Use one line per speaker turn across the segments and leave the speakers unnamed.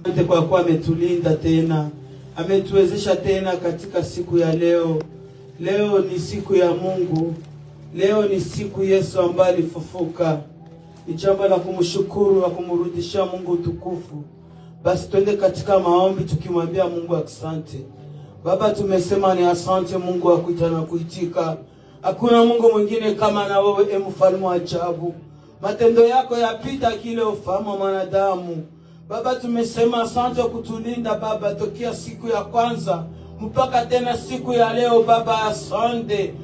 Asante kwa kuwa ametulinda tena, ametuwezesha tena katika siku ya leo. Leo ni siku ya Mungu, leo ni siku Yesu ambaye alifufuka. Ni jambo la kumshukuru, la kumrudishia Mungu utukufu. Basi twende katika maombi tukimwambia Mungu asante. Baba, tumesema ni asante Mungu wa kuita na kuitika. Hakuna Mungu mwingine kama na wewe, mfalme wa ajabu. Matendo yako yapita kile ufahamu wa mwanadamu. Baba, tumesema asante kutulinda Baba tokea siku ya kwanza mpaka tena siku ya leo Baba, asante.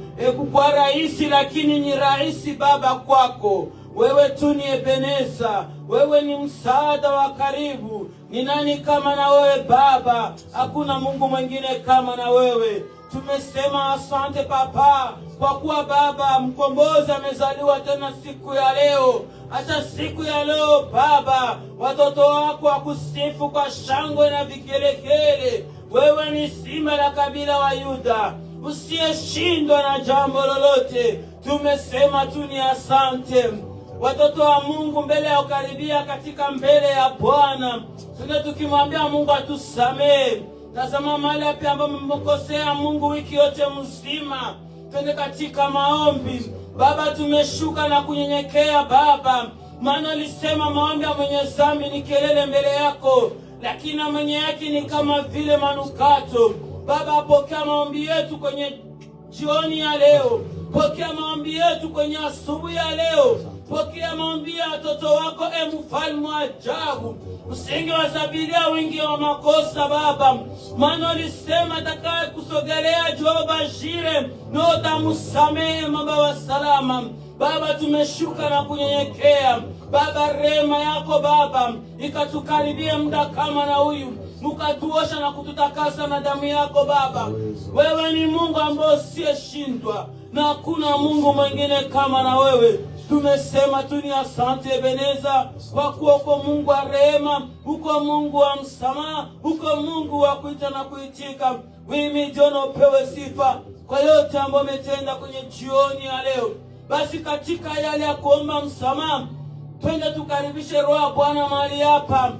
Kwa rahisi lakini ni rahisi Baba kwako. Wewe tu ni Ebeneza, wewe ni msaada wa karibu. Ni nani kama na wewe Baba? Hakuna Mungu mwingine kama na wewe. Tumesema asante Papa, kwa kuwa Baba mkombozi amezaliwa tena siku ya leo. Hata siku ya leo Baba, watoto wako wakusifu kwa shangwe na vigelegele. Wewe ni simba la kabila wa Yuda, usiyeshindwa na jambo lolote. Tumesema tu ni asante. Watoto wa Mungu mbele ya ukaribia katika mbele ya Bwana, tuna tukimwambia Mungu atusamee. Tazama mahali hapa ambapo mmekosea Mungu wiki yote mzima. Twende katika maombi. Baba, tumeshuka na kunyenyekea Baba, maana alisema maombi ya mwenye dhambi ni kelele mbele yako, lakini mwenye haki ni kama vile manukato. Baba, pokea maombi yetu kwenye jioni ya leo. Pokea maombi yetu kwenye asubuhi ya leo. Pokea maombi ya watoto wako, mfalme wa ajabu. Usingewasabiria wingi wa makosa Baba, maana ulisema atakaye kusogelea Jehova Jire na utamusamehe Baba wa salama. Baba, tumeshuka na kunyenyekea Baba, rehema yako Baba ikatukaribie muda kama na huyu, mukatuosha na kututakasa na damu yako Baba. Wewe ni Mungu ambaye usiyeshindwa na hakuna Mungu mwingine kama na wewe. Tumesema tu ni asante Ebeneza, kwa kuwa uko Mungu wa rehema, uko Mungu wa msamaha, uko Mungu wa kuita na kuitika. Wewe Jona upewe sifa kwa yote ambayo umetenda kwenye jioni ya leo. Basi katika yale ya kuomba msamaha, twende tukaribishe Roho ya Bwana mahali hapa,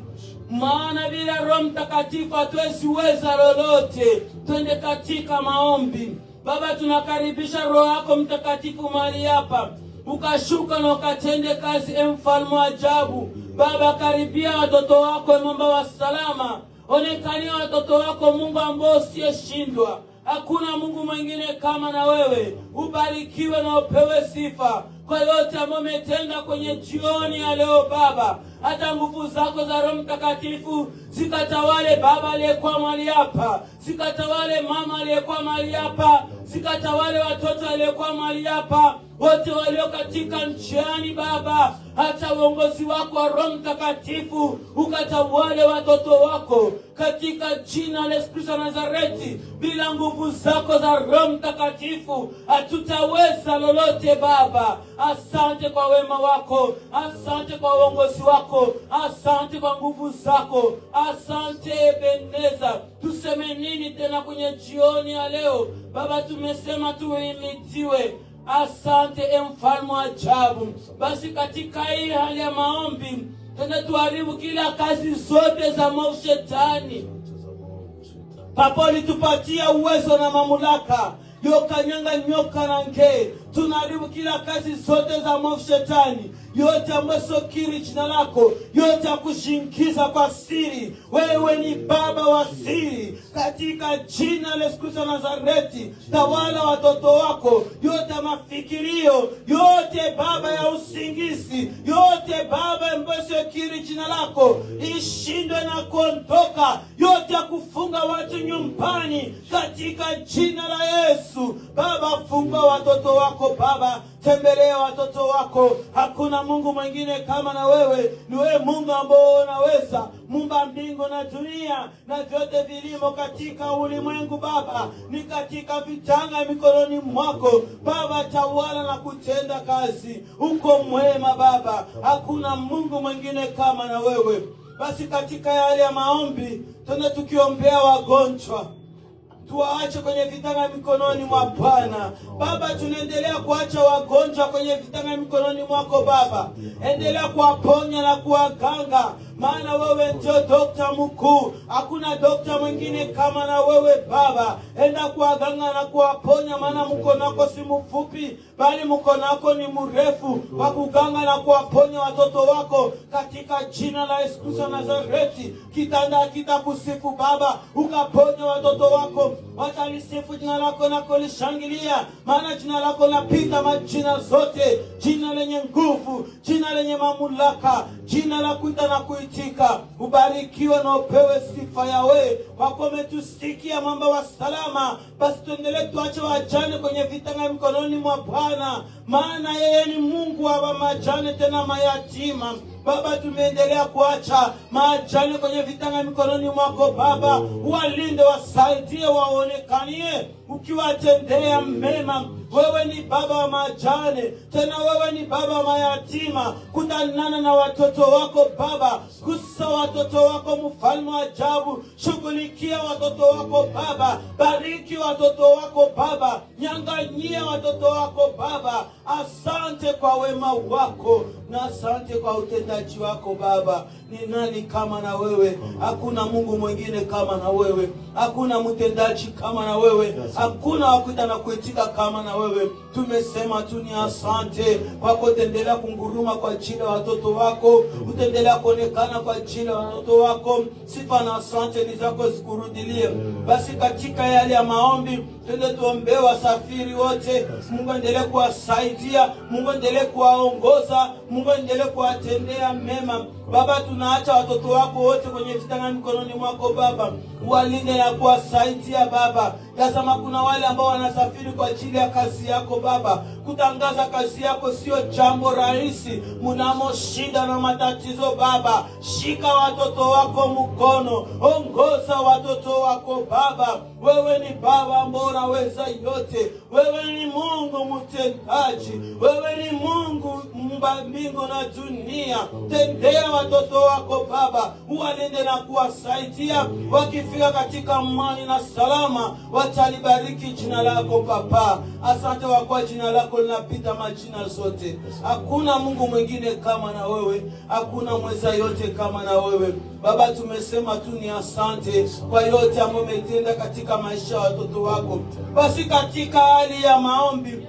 maana bila Roho Mtakatifu hatuweza lolote. Twende katika maombi. Baba, tunakaribisha Roho yako Mtakatifu mahali hapa, ukashuka na ukatende kazi, mfalme wa ajabu. Baba, karibia watoto wako Mungu wa salama. Onekania watoto wako Mungu ambao usiyeshindwa. Hakuna Mungu mwingine kama na wewe. Ubarikiwe na upewe sifa kwa yote ambayo umetenda kwenye jioni ya leo Baba. Hata nguvu zako za Roho Mtakatifu zikatawale Baba aliyekuwa mahali hapa, zikatawale mama aliyekuwa mahali hapa, zikatawale watoto aliyekuwa mahali hapa, wote walio katika njiani Baba. Hata uongozi wako wa Roho Mtakatifu ukatawale watoto wako katika jina la Yesu Kristo wa Nazareti. Bila nguvu zako za Roho Mtakatifu hatutaweza lolote Baba. Asante kwa wema wako, asante kwa uongozi wako, asante kwa nguvu zako, asante Ebeneza. Tuseme nini tena kwenye jioni ya leo Baba? Tumesema tuimitiwe. Asante mfalme wa ajabu. Basi katika hii hali ya maombi, tena tuharibu kila kazi zote za mwovu Shetani. Papa ulitupatia uwezo na mamlaka yokanyanga nyoka na nge. Tunaharibu kila kazi zote za mwovu Shetani, yote ambayo sio kiri jina lako, yote ya kushingiza kwa siri. Wewe ni Baba wa siri, katika jina la Yesu Kristo wa Nazareti. Tawala watoto wako, yote ya mafikirio, yote Baba ya usingizi, yote Baba ambayo sio kiri jina lako, ishindwe na kuondoka. Yote ya kufunga watu nyumbani, katika jina la Yesu. Baba, funga watoto wako Baba, tembelea watoto wako. Hakuna Mungu mwingine kama na wewe. Ni wewe Mungu ambao unaweza, Muumba mbingu na dunia na vyote vilimo katika ulimwengu Baba. Ni katika vitanga mikononi mwako Baba, tawala na kutenda kazi. Uko mwema Baba, hakuna Mungu mwingine kama na wewe. Basi katika yale ya maombi, tuna tukiombea wagonjwa tuwaache kwenye vitanga mikononi mwa Bwana. Baba, tunaendelea kuacha wagonjwa kwenye vitanga mikononi mwako Baba. Endelea kuwaponya na kuwaganga, maana wewe ndio dokta mkuu. Hakuna dokta mwingine kama na wewe Baba. Enda kuwaganga na kuwaponya, maana mkono wako si mfupi, bali mkono wako ni mrefu wa kuganga na kuwaponya watoto wako, katika jina la Yesu Kristo Nazareti. Kitanda kitakusifu Baba, ukaponya watoto wako, watalisifu jina lako na kulishangilia, maana jina lako lapita majina zote, jina lenye nguvu, jina lenye mamlaka, jina la kuita na kuitika. Ubarikiwe na upewe sifa Yawe, wako umetusikia mwamba wa salama. Basi tuendelee tuache wajane kwenye vitanga mikononi mwa Bwana, maana yeye ni Mungu wa majane tena mayatima. Baba, tumeendelea kuacha majane kwenye vitanga mikononi mwako Baba. Walinde, wasaidie, waonekanie ukiwatendea mema. Wewe ni baba wa majane, tena wewe ni baba wa mayatima. Kutanana na watoto wako Baba, gusa watoto wako mfalme wa ajabu. Shughulikia watoto wako Baba, bariki watoto wako Baba, nyanganyia watoto wako Baba. Asante kwa wema wako na asante kwa utendaji wako Baba. Ni nani kama na wewe? Hakuna Mungu mwingine kama na wewe, hakuna mtendaji kama na wewe, hakuna wakuita na kuitika kama na wewe. Tumesema tu ni asante kwa kuendelea kunguruma kwa ajili ya watoto wako, utendelea kuonekana kwa ajili ya watoto wako. Sifa na asante ni zako zikurudilie. Basi katika yale ya maombi, twende tuombee wasafiri wote. Mungu endelee kuwasaidia, Mungu endelee kuwaongoza, Mungu endelee kuwatendea mema. Baba, tunaacha watoto wako wote kwenye vitanga mikononi mwako Baba. Walinde na kuwasaidia Baba. Tazama, kuna wale ambao wanasafiri kwa ajili ya kazi yako Baba. Kutangaza kazi yako sio jambo rahisi, mnamo shida na matatizo Baba. Shika watoto wako mkono, ongoza watoto wako Baba. Wewe ni Baba ambao unaweza yote. Wewe ni Mungu mtendaji. Wewe ni Mungu muumba mbingu na dunia. Tendea watoto wako Baba, uwalinde na kuwasaidia. Wakifika katika amani na salama, watalibariki jina lako Baba. Asante kwa jina lako linapita majina zote. Hakuna Mungu mwingine kama na wewe, hakuna mweza yote kama na wewe Baba. Tumesema tu ni asante kwa yote ambayo umetenda katika maisha ya watoto wako. Basi katika hali ya maombi,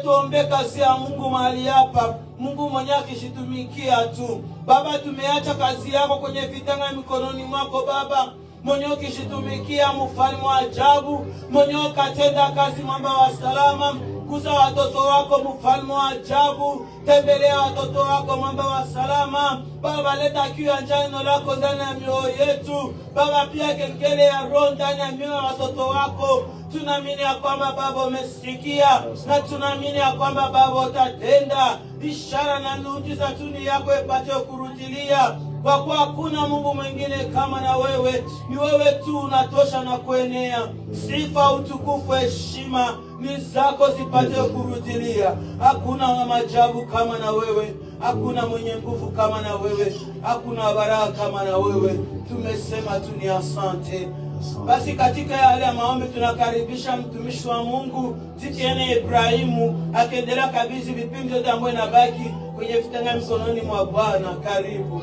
tuombe kazi ya Mungu mahali hapa. Mungu mwenyewe akishitumikia tu Baba. Tumeacha kazi yako kwenye vitanga mikononi mwako Baba. Mwenyewe ukishitumikia mfalme wa ajabu, mwenyewe katenda kazi mwamba wa salama. Kuza watoto wako mfalme wa ajabu, tembelea watoto wako mwamba wa salama Baba. Leta kiu ya njano lako ndani ya mioyo yetu Baba, pia kengele ya roho ndani ya mioyo ya watoto wako. Tunaamini ya kwamba Baba umesikia, na tunaamini ya kwamba Baba utatenda. Ishara na miujiza tu ni yako ipate kurudilia, kwa kuwa hakuna Mungu mwingine kama na wewe. Ni wewe tu unatosha na kuenea. Sifa, utukufu, heshima ni zako zipate kurudilia. Hakuna wa maajabu kama na wewe, hakuna mwenye nguvu kama na wewe, hakuna baraka kama na wewe. Tumesema tu ni asante. Basi katika yale ya maombi tunakaribisha mtumishi wa Mungu Tikiene Ibrahimu akiendelea kabisa vipindi vyote ambavyo inabaki kwenye vitanga mikononi mwa Bwana. Karibu.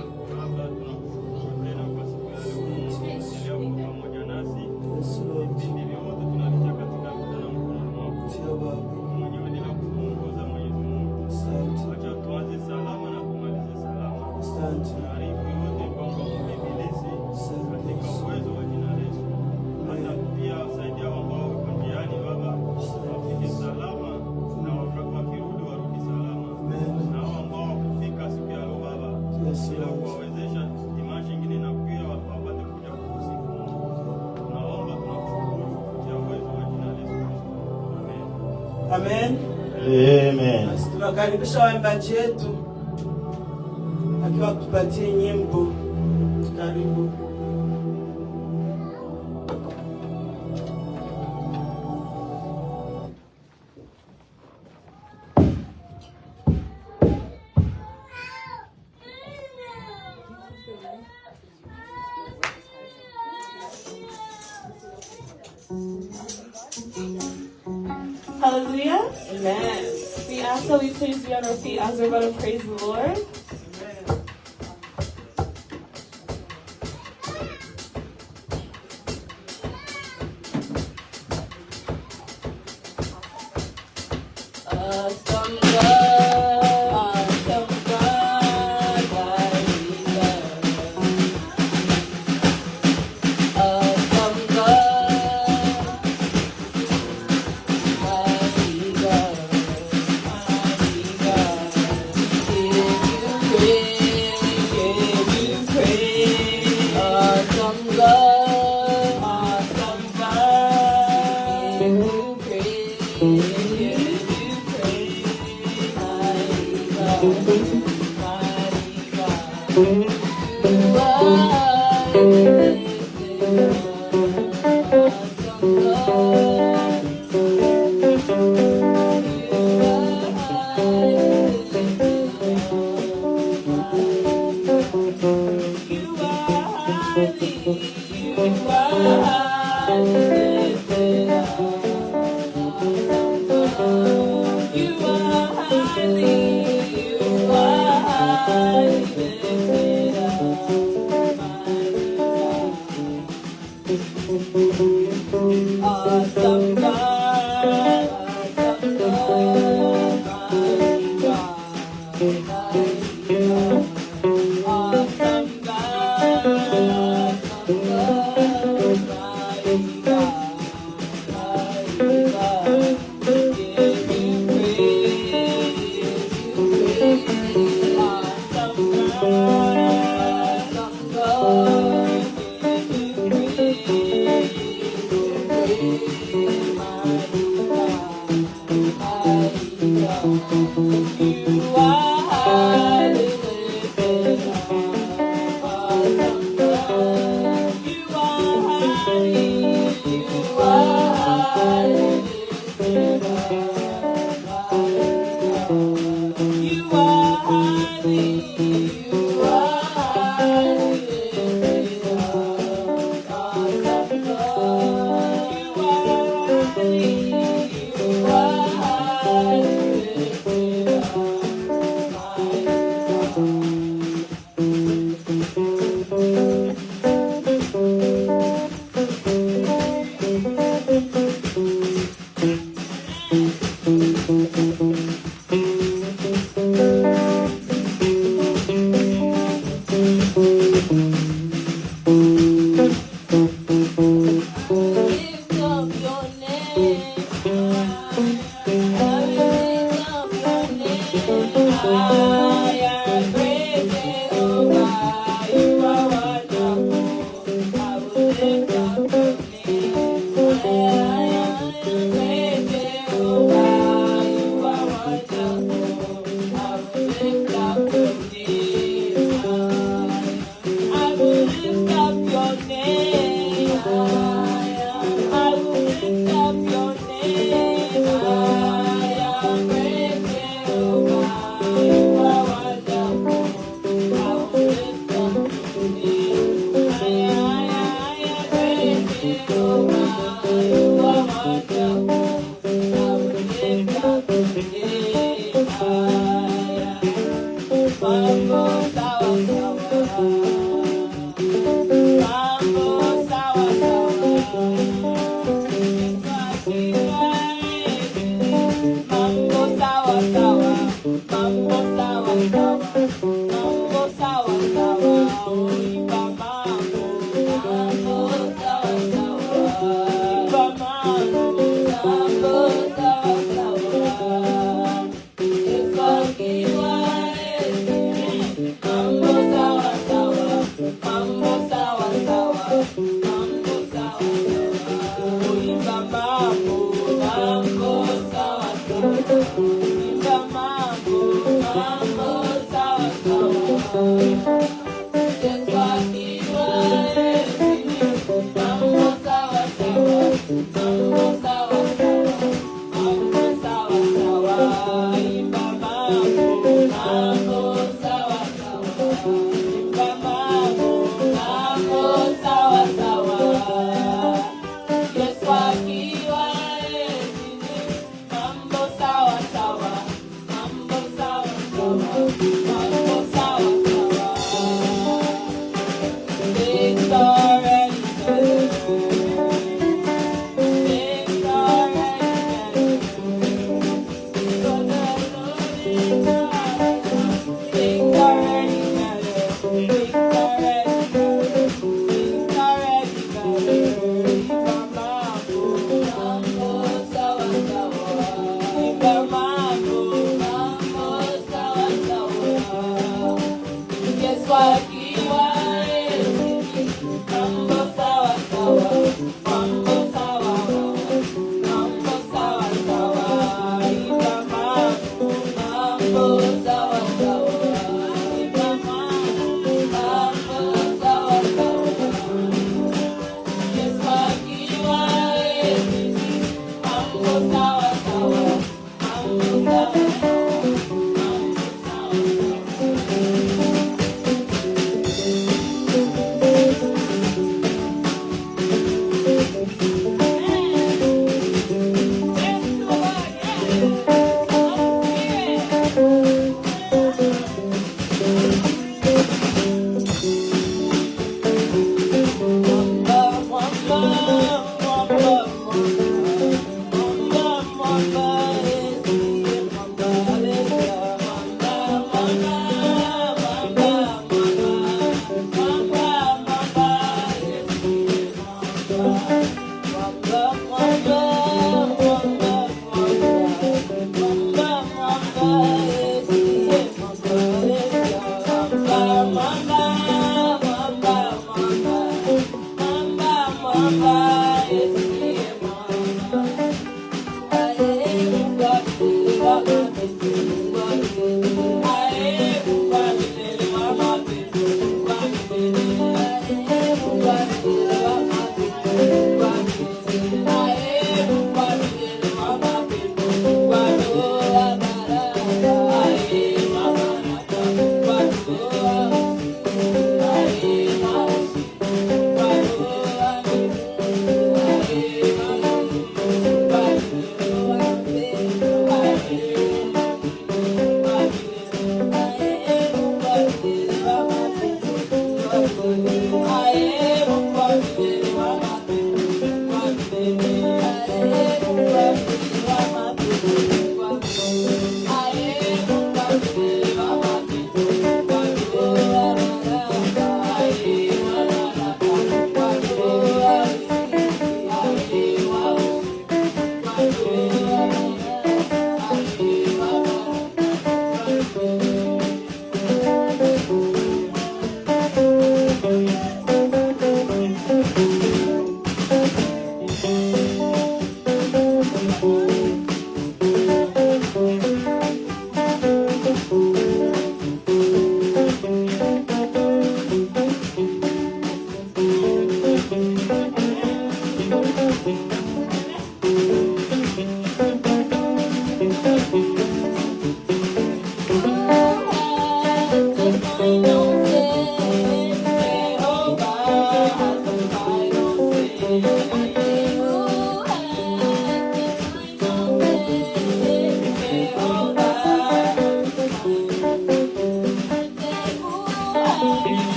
Amen.
Amen.
Tunakaribisha waimbaji wetu akiwa kutupatie nyimbo. Karibu.
Hallelujah. Amen. We ask that we please be on our feet as we're going to praise the Lord.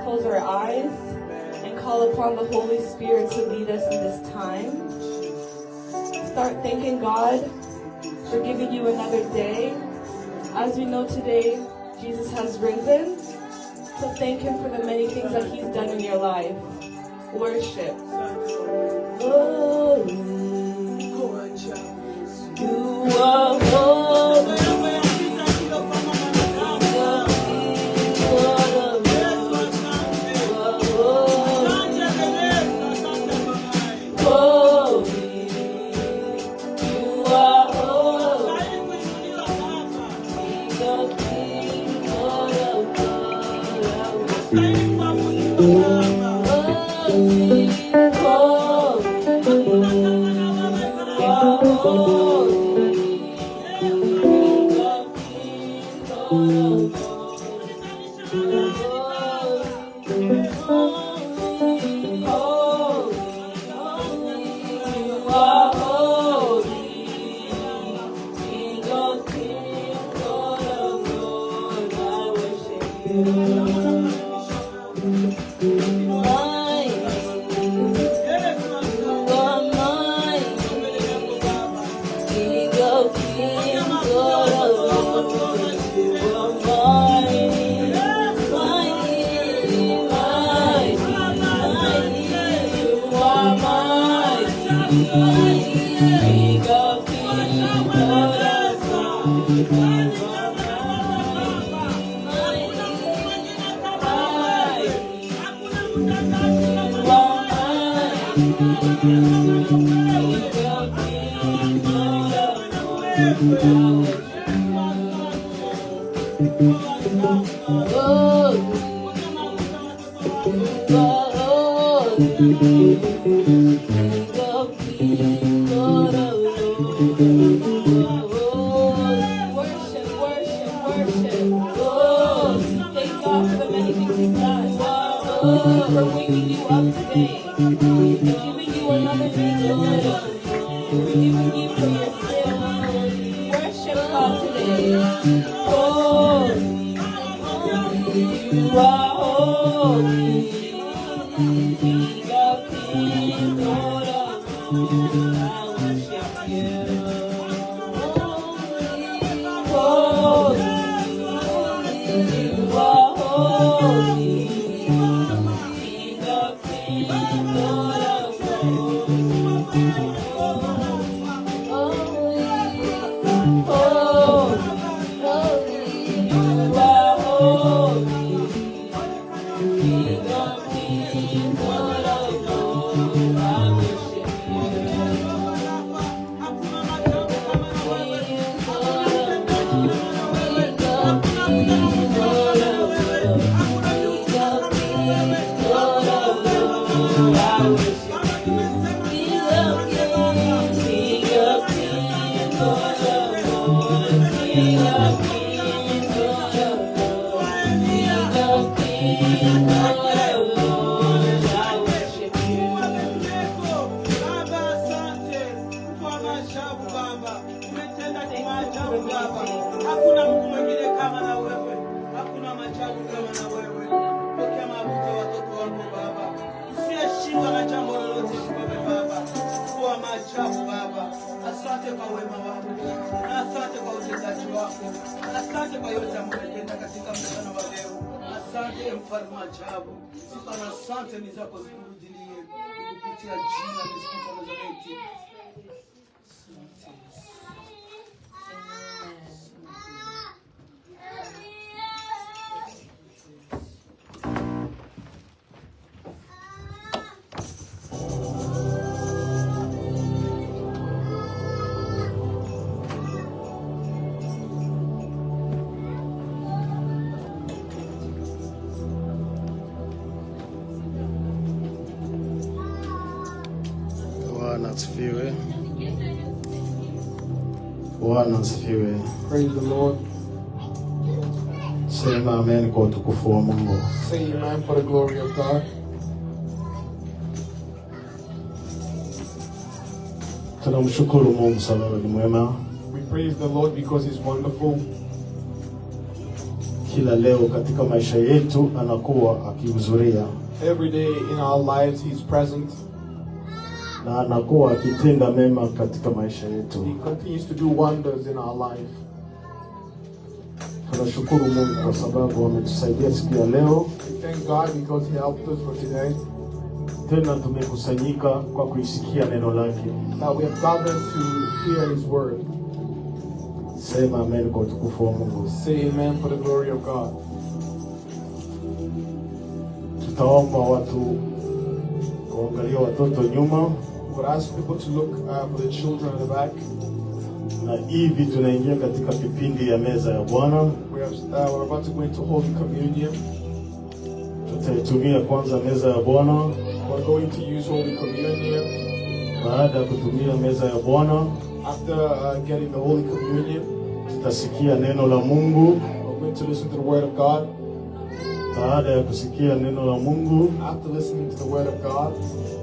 close our eyes and call upon the Holy Spirit to lead us in this time. Start thanking God for giving you another day. As we know today, Jesus has risen. So thank Him for the many things that He's done in your life. Worship. Oh, you are holy. For waking you up today, and giving you another day to live, forgiving you for your sins. Worship God today. Oh, you are holy, King of kings, Lord of lords. I worship you. Holy, you are holy.
Hakuna Mungu mwingine kama na wewe. Hakuna machagu kama na wewe. Pokea mabudu ya watoto wako Baba. Usiyeshindwa na jambo lolote Baba. Kwa maajabu Baba. Asante kwa wema wako. Na asante kwa utendaji wako. Asante kwa yote ambayo umetenda katika mchana wa leo. Asante mfalme wa ajabu. Sifa na asante ni zako zikurudilie. Kupitia jina la Yesu Nazareti.
Bwana asifiwe.
Praise the Lord.
Sema amen kwa utukufu wa Mungu.
Say amen for the glory of God.
Tunamshukuru Mungu sababu ni mwema.
We praise the Lord because He's wonderful.
kila leo katika maisha yetu anakuwa akihudhuria.
Every day in our lives, He's present.
Na anakuwa akitenda mema katika maisha yetu.
He continues to do wonders in our life.
Tunashukuru Mungu kwa sababu ametusaidia siku ya leo.
We thank God because He helped us for today.
Tena tumekusanyika kwa kuisikia neno lake.
That we have gathered to hear His word.
Sema amen kwa utukufu wa Mungu.
Say amen for the glory of God.
Tutaomba watu kuangalia watoto nyuma.
We'll ask people to look for the children in the back.
Na hivi tunaingia katika kipindi ya meza ya Bwana.
We're about to go into Holy Communion.
Tutaitumia kwanza meza ya Bwana.
We're going to use Holy Communion.
Baada ya kutumia meza ya Bwana,
after getting the Holy Communion,
tutasikia neno la Mungu.
we're going to listen to the Word of God.
Baada ya kusikia neno la Mungu,
after listening to the Word of God,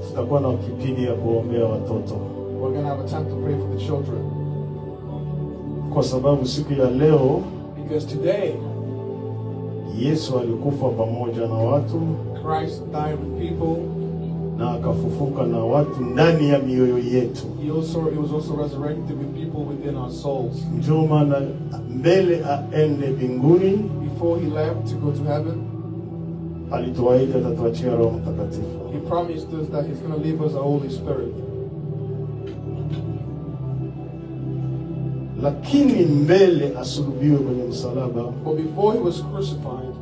tutakuwa na kipindi ya kuombea watoto.
we're going to have a time to pray for the children.
Kwa sababu siku ya leo,
because today,
Yesu alikufa pamoja na watu,
Christ died with people,
na akafufuka na watu ndani ya mioyo yetu.
He was also resurrected with people within our souls.
Ndio maana mbele aende mbinguni,
before He left to go to heaven,
alituahidi atatuachia Roho Mtakatifu.
He promised us that He's going to leave us a Holy Spirit.
Lakini mbele asulubiwe kwenye msalaba,
but before He was crucified,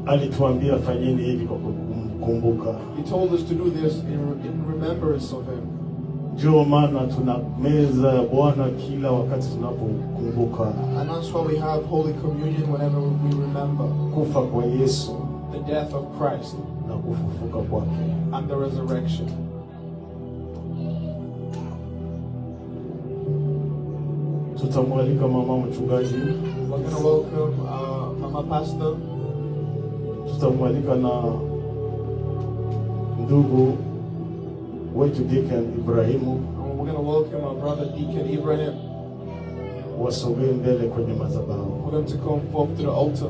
alituambia fanyeni hivi kwa kumkumbuka.
He told us to do this in remembrance of Him.
Ndio maana tuna meza ya Bwana kila wakati tunapokumbuka.
And that's why we have Holy Communion whenever we remember
kufa kwa Yesu,
the death of Christ,
na kufufuka kwake,
and the resurrection.
Tutamwalika mama mchungaji.
We're going to welcome Mama Pastor.
Tutamwalika na ndugu wetu Deacon Ibrahimu.
And we're going to welcome our brother Deacon Ibrahim.
Wasogee mbele kwenye madhabahu.
For them to come forth to the altar.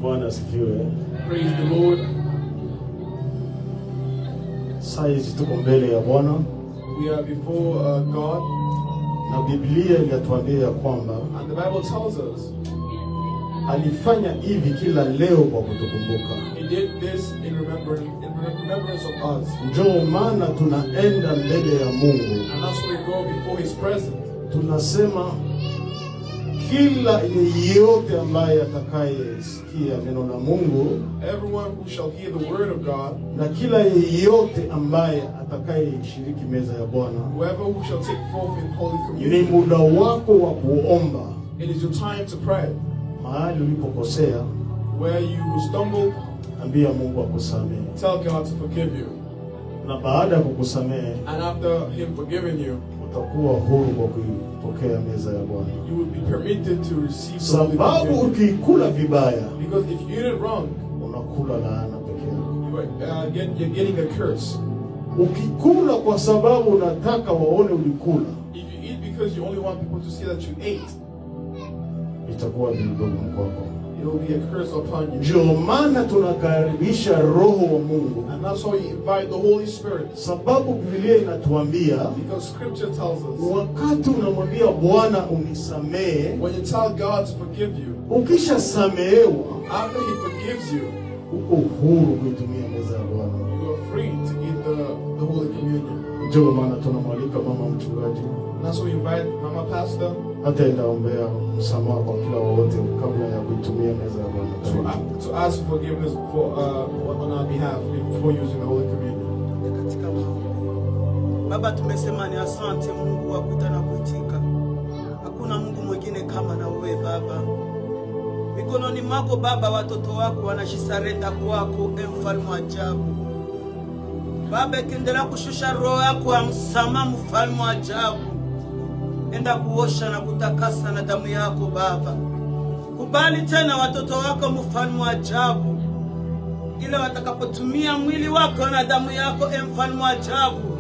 Bwana asifiwe.
Praise the Lord.
Saizi tuko mbele ya Bwana.
We are before God.
Na Biblia inatuambia ya kwamba,
and the Bible tells us,
alifanya hivi kila leo kwa kutukumbuka.
He did this in remembrance of us.
Ndio maana tunaenda mbele ya Mungu.
And that's why we go before His presence.
Tunasema kila yeyote ambaye atakayesikia neno la Mungu,
everyone who shall hear the word of God,
na kila yeyote ambaye atakayeshiriki meza ya Bwana,
whoever who shall take forth in Holy
ni
Communion,
muda wako wa kuomba.
it is your time to pray.
Mahali ulipokosea,
where you stumbled,
ambia Mungu akusamehe.
tell God to forgive you.
Na baada ya kukusamehe,
and after Him forgiving you,
utakuwa huru kwa kuipokea meza ya Bwana.
you will be permitted to receive the Holy
Sababu
Communion.
ukikula vibaya,
Because if you eat it wrong,
unakula laana peke yako.
you're getting a curse.
Ukikula kwa sababu unataka waone ulikula,
If you eat because you only want people to see that you ate,
itakuwa vidogo kwako.
it will be a curse upon you.
Ndio maana tunakaribisha Roho wa Mungu.
And that's why you invite the Holy Spirit.
Sababu Biblia inatuambia,
Because Scripture tells us,
wakati unamwambia Bwana unisamehe,
when you tell God to forgive you,
ukishasamehewa,
after He forgives you,
uko huru kuitumia meza ya Bwana.
you are free to eat the Holy Communion.
Ndio maana tunamwalika mama mchungaji.
And that's why we invite Mama Pastor
Ataenda ombea msamaha kwa kila wote kabla ya kuitumia meza ya Bwana.
to ask for forgiveness for on our behalf before using the Holy Communion.
Katika Baba, tumesema ni asante Mungu wa kuita na kuitika. Hakuna Mungu mwingine kama na wewe Baba. Mikononi mwako Baba, watoto wako wanajisarenda kwako, mfalme wa ajabu. Baba, endelea kushusha roho yako ya msamaha, mfalme wa ajabu. Enda kuosha na kutakasa na damu yako Baba. Kubali tena watoto wako mfalme wa ajabu, ile watakapotumia mwili wako na damu yako, mfalme wa ajabu,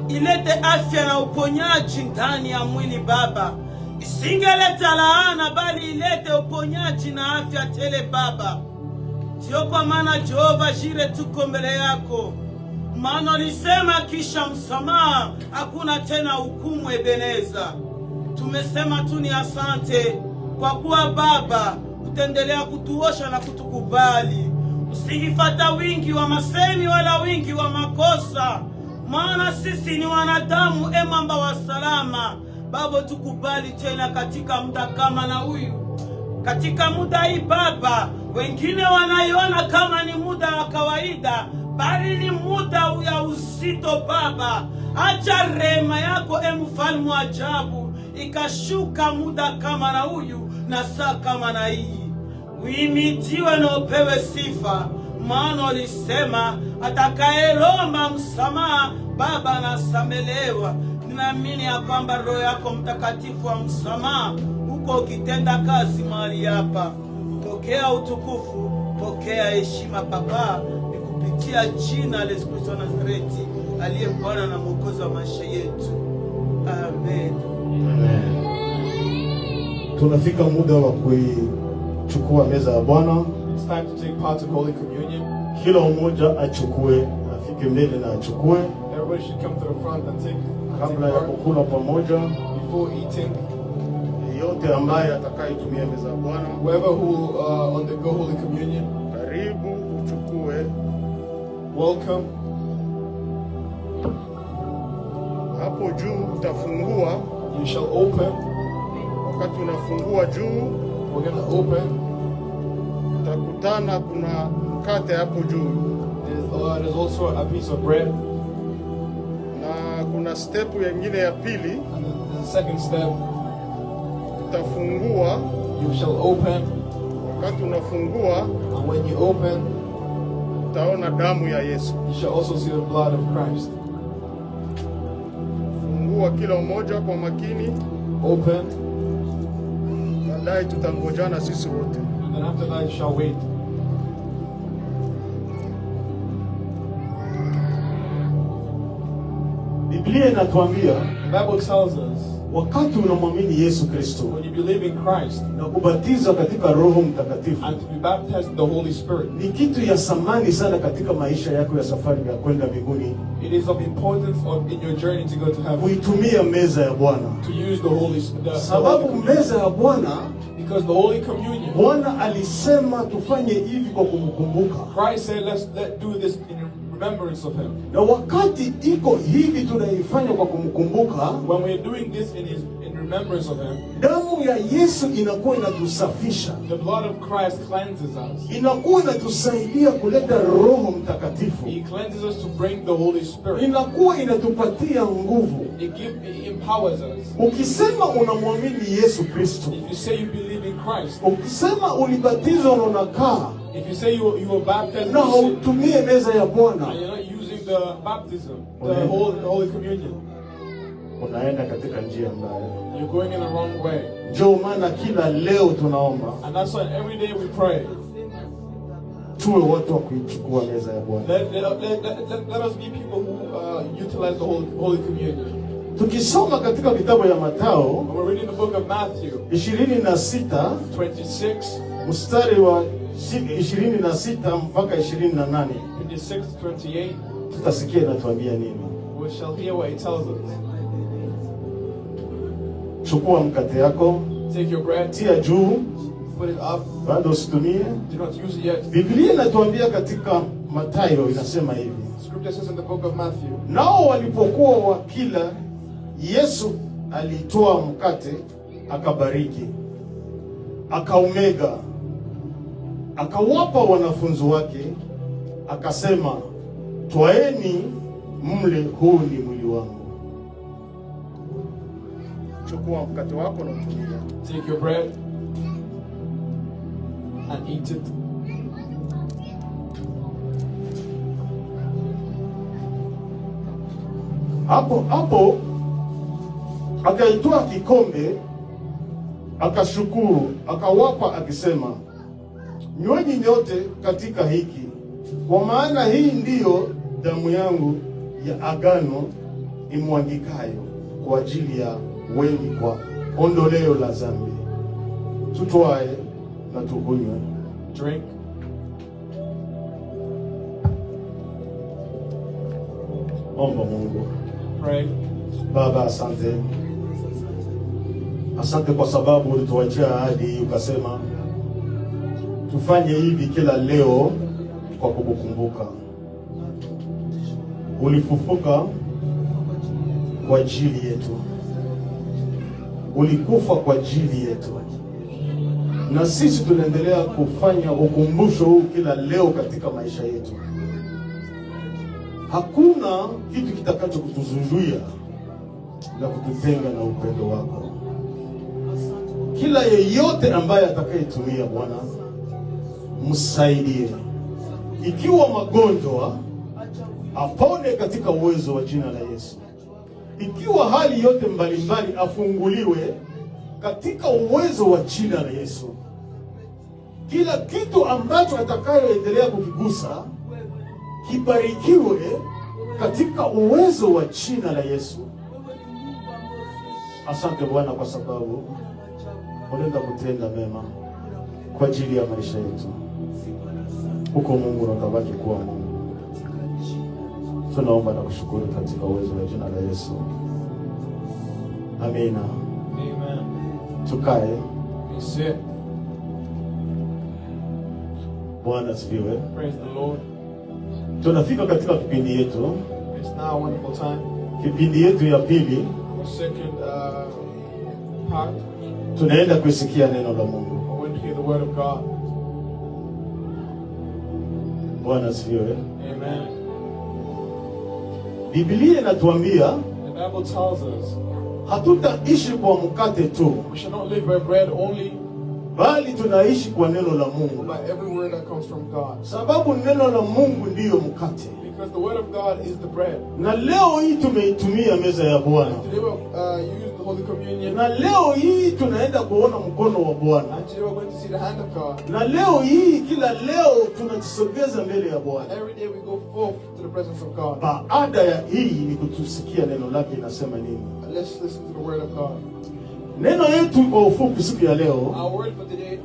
ilete afya na uponyaji ndani ya mwili Baba. Isingeleta laana, bali ilete uponyaji na afya tele Baba. Ndio kwa maana Jehova Jire tuko mbele yako, maana ulisema kisha msamaha hakuna tena hukumu. Ebeneza, tumesema tu ni asante kwa kuwa Baba utaendelea kutuosha na kutukubali. Usifata wingi wa masemi wala wingi wa makosa, maana sisi ni wanadamu, emamba wa salama. Baba, tukubali tena katika muda kama na huyu. Katika muda hii Baba, wengine wanaiona kama ni muda wa kawaida, bali ni muda ya uzito Baba. Acha rehema yako mfalme wa ajabu ikashuka muda kama na huyu na saa kama na hii. Uimitiwe na upewe sifa, maana ulisema atakayeomba msamaha Baba anasamelewa. Ninaamini ya kwamba Roho yako Mtakatifu wa msamaha uko ukitenda kazi mahali hapa. Pokea utukufu, pokea heshima Baba, ni kupitia jina la Yesu Kristo wa Nazareti, aliye Bwana na Mwokozi wa maisha yetu. Amen.
Amen. Tunafika muda wa kuichukua meza ya Bwana.
It's time to take part in Holy Communion.
Kila mmoja achukue, afike mbele na achukue.
Everybody should come to the front and take
Kabla ya kukula pamoja,
before eating.
Yote ambaye atakayetumia meza ya Bwana,
Whoever who undergo Holy Communion,
karibu uchukue.
welcome.
Hapo juu utafungua.
You shall open.
Wakati unafungua juu,
We're going to open.
utakutana kuna mkate hapo juu.
There's also a piece of bread.
Na kuna step nyingine ya pili.
And the second step,
Utafungua.
you shall open.
Wakati unafungua,
And when you open,
utaona damu ya Yesu.
you shall also see the blood of Christ.
Fungua kila mmoja kwa makini.
Open.
Baadaye tutangojana sisi wote.
And then after that, you shall wait.
Biblia inatuambia
The Bible tells us,
wakati unamwamini Yesu Kristo
when you believe in Christ
na kubatizwa katika Roho Mtakatifu,
and to be baptized in the Holy Spirit,
ni kitu ya thamani sana katika maisha yako ya safari ya kwenda mbinguni,
it is of importance in your journey to go to heaven,
kuitumia meza ya Bwana.
to use the Holy Spirit.
Sababu meza ya Bwana,
Because the Holy Communion,
Bwana alisema tufanye hivi kwa kumkumbuka.
Christ said, let's do this in remembrance of Him.
Na wakati iko hivi tunaifanya kwa kumkumbuka,
When we're doing this in remembrance of Him,
damu ya Yesu inakuwa inatusafisha,
the blood of Christ cleanses us.
inakuwa inatusaidia kuleta Roho Mtakatifu,
He cleanses us to bring the Holy Spirit.
inakuwa inatupatia nguvu.
It empowers us.
Ukisema unamwamini Yesu Kristo,
If you say you believe in Christ,
ukisema ulibatizwa na unakaa
if you say you were baptized
na
in sin,
hautumie meza ya Bwana,
and you're not using the baptism,
Okay.
the Holy Communion,
unaenda katika njia mbaya.
you're going in the wrong way.
Ndio maana kila leo tunaomba
And that's why every day we pray.
tuwe watu wa kuichukua meza ya Bwana.
Let us be people who utilize the Holy Communion.
Tukisoma katika kitabu ya Mathayo
When we're reading the book of Matthew
26
26,
mstari wa 26 mpaka 28,
26 to 28,
tutasikia inatuambia nini.
we shall hear what it tells us.
Chukua mkate yako,
Take your bread,
tia juu,
put it up,
bado usitumie.
do not use it yet.
Biblia inatuambia katika Mathayo inasema hivi:
Scripture says in the book of Matthew,
nao walipokuwa wakila, Yesu alitoa mkate, akabariki, akaumega, akawapa wanafunzi wake, akasema, twaeni mle, huu ni mwili wangu. Chukua mkate wako na utumia.
take your bread and eat it.
Hapo hapo akaitoa kikombe, akashukuru, akawapa akisema, nyweni nyote katika hiki, kwa maana hii ndiyo damu yangu ya agano imwagikayo kwa ajili ya wengi kwa ondoleo la dhambi. Tutwae na tukunywe.
Drink.
Omba Mungu.
Pray.
Baba, asante. Asante kwa sababu ulituachia ahadi, ukasema tufanye hivi kila leo kwa kukukumbuka. Ulifufuka kwa ajili yetu, ulikufa kwa ajili yetu, na sisi tunaendelea kufanya ukumbusho huu kila leo katika maisha yetu. Hakuna kitu kitakacho kutuzuia na kututenga na upendo wako. Kila yeyote ambaye atakayetumia, Bwana, msaidie. Ikiwa magonjwa, apone katika uwezo wa jina la Yesu. Ikiwa hali yote mbalimbali, afunguliwe katika uwezo wa jina la Yesu. Kila kitu ambacho atakayoendelea kukigusa kibarikiwe katika uwezo wa jina la Yesu. Asante Bwana kwa sababu unaenda kutenda mema kwa ajili ya maisha yetu. Uko Mungu na utabaki kuwa Mungu. Tunaomba na kushukuru katika uwezo wa jina la Yesu. Amina.
Amen.
Tukae.
Be sit.
Bwana asifiwe.
Praise the Lord.
Tunafika katika kipindi yetu.
It's now a wonderful time.
Kipindi yetu ya pili.
Our second part.
Tunaenda kusikia neno la Mungu.
We're going to hear the word of God.
Bwana asifiwe.
Amen.
Biblia inatuambia
The Bible tells us
hatutaishi kwa mkate tu,
we should not live by bread only,
bali tunaishi kwa neno la Mungu.
by every word that comes from God.
Sababu neno la Mungu ndiyo mkate.
Because the word of God is the bread.
Na leo hii tumeitumia meza ya Bwana.
Today we'll use the Holy Communion.
Na leo hii tunaenda kuona mkono wa Bwana.
And today we're going to see the hand of God.
Na leo hii kila leo tunajisogeza mbele ya Bwana.
Every day we go forth to the presence of God.
Baada ya hii ni kutusikia neno lake inasema nini.
And let's listen to the word of God.
Neno yetu kwa ufupi siku ya leo,
Our word for today,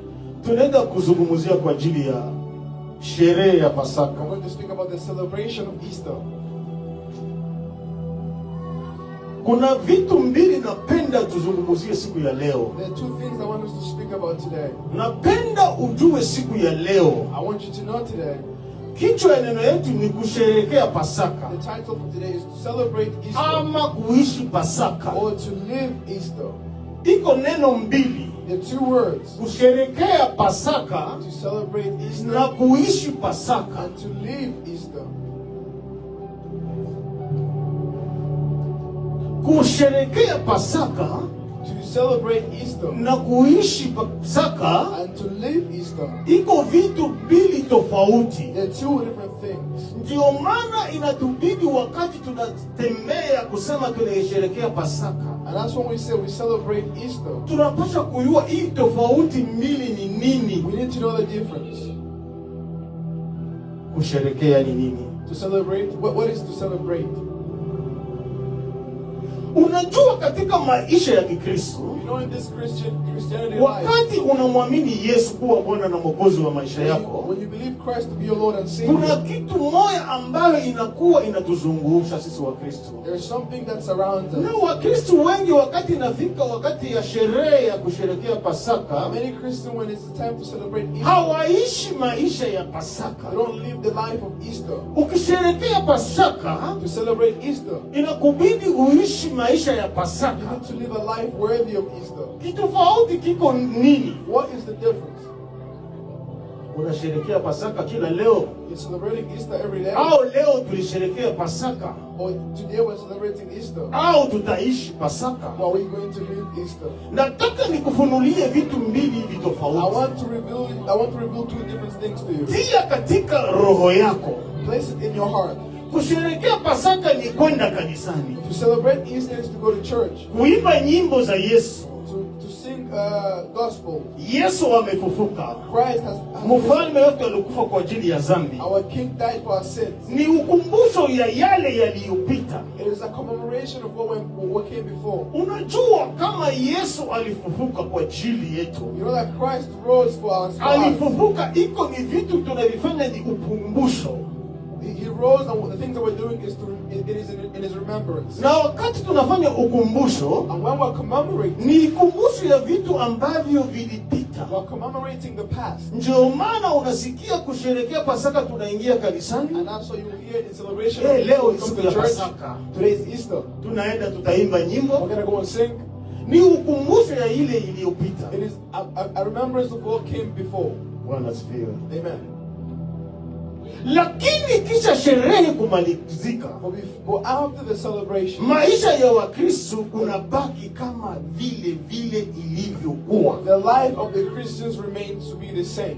tunaenda kuzungumzia kwa ajili ya sherehe ya Pasaka.
I'm going to speak about the celebration of Easter.
Kuna vitu mbili napenda tuzungumzie siku ya leo.
There are two things I want us to speak about today.
Napenda ujue siku ya leo,
I want you to know today,
kichwa ya neno yetu ni kusherehekea Pasaka
the title for today is to celebrate Easter
ama kuishi Pasaka.
or to live Easter.
Iko neno mbili,
The two words,
kusherehekea Pasaka
to celebrate
na
Easter
kuishi Pasaka.
and to live Easter.
Kusherehekea Pasaka
To celebrate Easter
na kuishi Pasaka
and to live Easter,
iko vitu mbili tofauti.
they're two different things.
Ndio maana inatubidi wakati tunatembea kusema tunaisherehekea Pasaka,
And that's when we say we celebrate Easter.
tunapaswa kujua hii tofauti mbili ni nini.
We need to know the difference.
Kusherehekea ni nini?
To celebrate, what is to celebrate?
Unajua, katika maisha ya Kikristo,
You know, in this Christianity life,
wakati unamwamini Yesu kuwa Bwana na Mwokozi wa maisha yako,
when you believe Christ to be your Lord and
kuna
Savior,
kitu moja ambayo inakuwa inatuzungusha sisi Wakristo.
there's something that's around
Na
us.
Wakristo wengi wakati inafika wakati ya sherehe ya kusherehekea Pasaka,
Many Christians, when it's the time to celebrate Easter,
hawaishi maisha ya Pasaka.
they don't live the life of Easter.
Ukisherehekea Pasaka,
To celebrate Easter,
inakubidi uishi maisha ya
you
Pasaka.
need to live a life worthy of Easter.
Kitofauti kiko nini?
What is the difference?
Unasherehekea Pasaka kila leo,
You're celebrating Easter every day,
au leo tulisherehekea Pasaka,
or today we're celebrating Easter,
au tutaishi Pasaka?
or are we going to live Easter?
Nataka nikufunulie vitu mbili hivi
I
tofauti.
want to reveal two different things to you.
Tia katika roho yako.
Place it in your heart.
Kusherehekea Pasaka ni kwenda kanisani,
To celebrate Easter is to go to church,
kuimba nyimbo za Yesu,
to sing gospel.
Yesu amefufuka.
Christ has
Mfalme wetu alikufa kwa ajili ya dhambi.
Our King died for our sins.
Ni ukumbusho ya yale yaliyopita.
It is a commemoration of what came before.
Unajua kama Yesu alifufuka kwa ajili yetu.
You know that Christ rose for our sins.
Alifufuka, iko ni vitu tunavifanya ni ukumbusho.
He rose, and the things that we're doing is in his remembrance.
Na wakati tunafanya ukumbusho,
And when we're commemorating,
ni ukumbusho ya vitu ambavyo vilipita.
we're commemorating the past.
Ndio maana unasikia kusherehekea Pasaka tunaingia kanisani.
And that's why you hear in celebration
Leo
of
ni siku
the
ya
church.
Pasaka.
Today is Easter.
Tunaenda tutaimba nyimbo.
We're going to go and sing.
Ni ukumbusho ya ile iliyopita.
It is a remembrance of what came before.
Bwana asifiwe.
Amen.
Lakini kisha sherehe kumalizika,
But after the celebration,
maisha ya Wakristo unabaki kama vile vile ilivyokuwa.
the life of the Christians remains to be the same.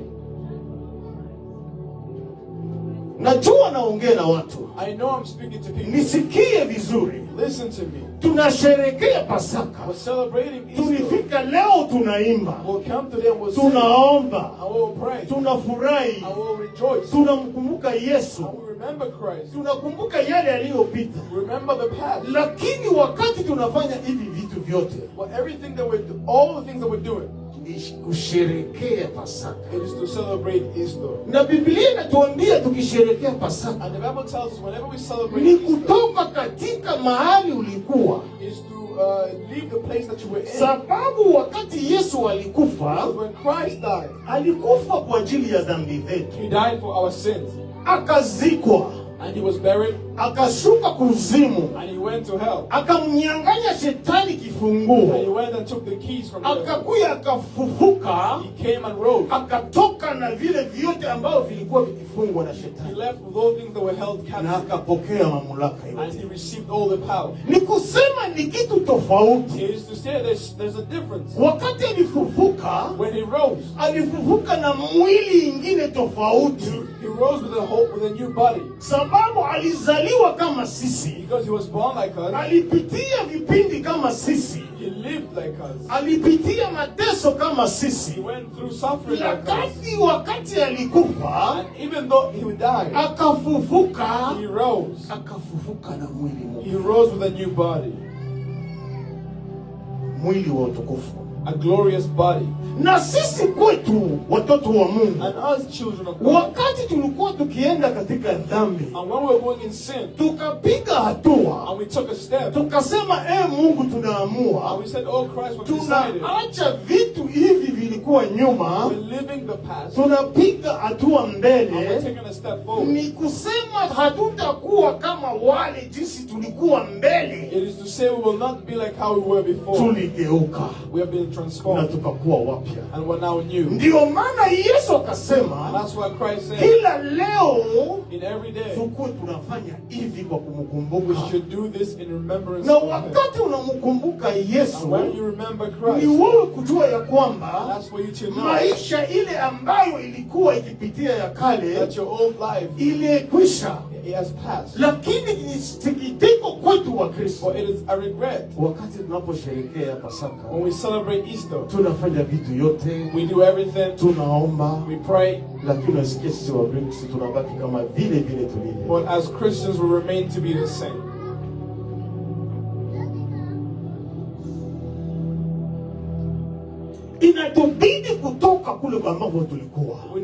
Najua naongea na watu.
I know I'm speaking to people.
Nisikie vizuri.
Listen to me.
Tunasherehekea Pasaka.
We're celebrating Easter.
Tulifika leo tunaimba.
We'll come today and we'll sing.
Tunaomba.
And we'll pray.
Tunafurahi.
And we'll rejoice.
Tunamkumbuka Yesu.
And we remember Christ.
Tunakumbuka yale yaliyopita.
Remember the past.
Lakini wakati tunafanya hivi vitu vyote,
But everything that we're all the things that we're doing,
ni kusherehekea Pasaka.
it is to celebrate Easter.
Na Biblia inatuambia tukisherehekea Pasaka
And the Bible tells us whenever we celebrate
ni
Easter,
kutoka katika mahali ulikuwa.
is to leave the place that you were in.
Sababu wakati Yesu alikufa,
Because when Christ died,
alikufa kwa ajili ya dhambi zetu.
he died for our sins.
Akazikwa,
And he was buried,
akashuka kuzimu,
and he went to hell.
akamnyang'anya shetani
And he
kifunguo,
went and took the keys from the devil.
akakuya akafufuka,
He came and rose.
akatoka na vile vyote ambavyo vilikuwa vikifungwa na
He
shetani,
left with all things that were held
na
captive.
akapokea mamlaka
And
yote.
he received all the power.
Ni kusema ni kitu tofauti.
It is to say there's a difference.
Wakati alifufuka,
When he rose,
alifufuka na mwili ingine tofauti,
he rose with a new body.
sababu alizaliwa kama sisi,
Because he was born like us.
alipitia vipindi kama sisi,
He lived like us.
alipitia mateso kama
He
sisi.
went through suffering like us.
Wakati alikufa,
And even though he died,
akafufuka,
he rose.
akafufuka na mwili mpya,
He rose with a new body.
mwili wa utukufu.
A glorious body.
Na sisi kwetu watoto wa Mungu,
And us children of God.
wakati tulikuwa tukienda katika dhambi,
And when we were going in sin,
tukapiga hatua,
and we took a step,
tukasema Mungu,
and
tunaamua
we said, oh Christ, we've decided.
tunaacha vitu hivi vilikuwa nyuma,
We're living the past.
tunapiga hatua
And we're
mbele.
taking a step forward.
Ni kusema hatutakuwa kama wale jinsi tulikuwa mbele,
It is to say we will not be like how we were before.
tuligeuka
We have been
na
transformed.
tukakuwa wapya.
And we're now new.
Ndio maana Yesu
And
akasema
that's why Christ said,
kila leo
in every day,
tukuwe tunafanya hivi kwa
we
kumkumbuka.
should do this in remembrance
Na
of Him.
wakati unamkumbuka Yesu,
And when you remember
ni
Christ,
wewe kujua ya kwamba
that's for you to know
maisha ile ambayo ilikuwa ikipitia ya kale
that your old life,
ilikwisha,
it has passed.
lakini ni sikitiko kwetu wa Kristo.
But it is a regret
Wakati tunaposherehekea Pasaka,
when we celebrate Easter.
tunafanya vitu yote,
We do everything.
tunaomba,
We pray.
lakini unasikia sisi wa Kristo tunabaki kama vile vile tulivyo.
But as Christians, we remain to be the same.
Inatubidi kutoka kule ambapo tulikuwa.
We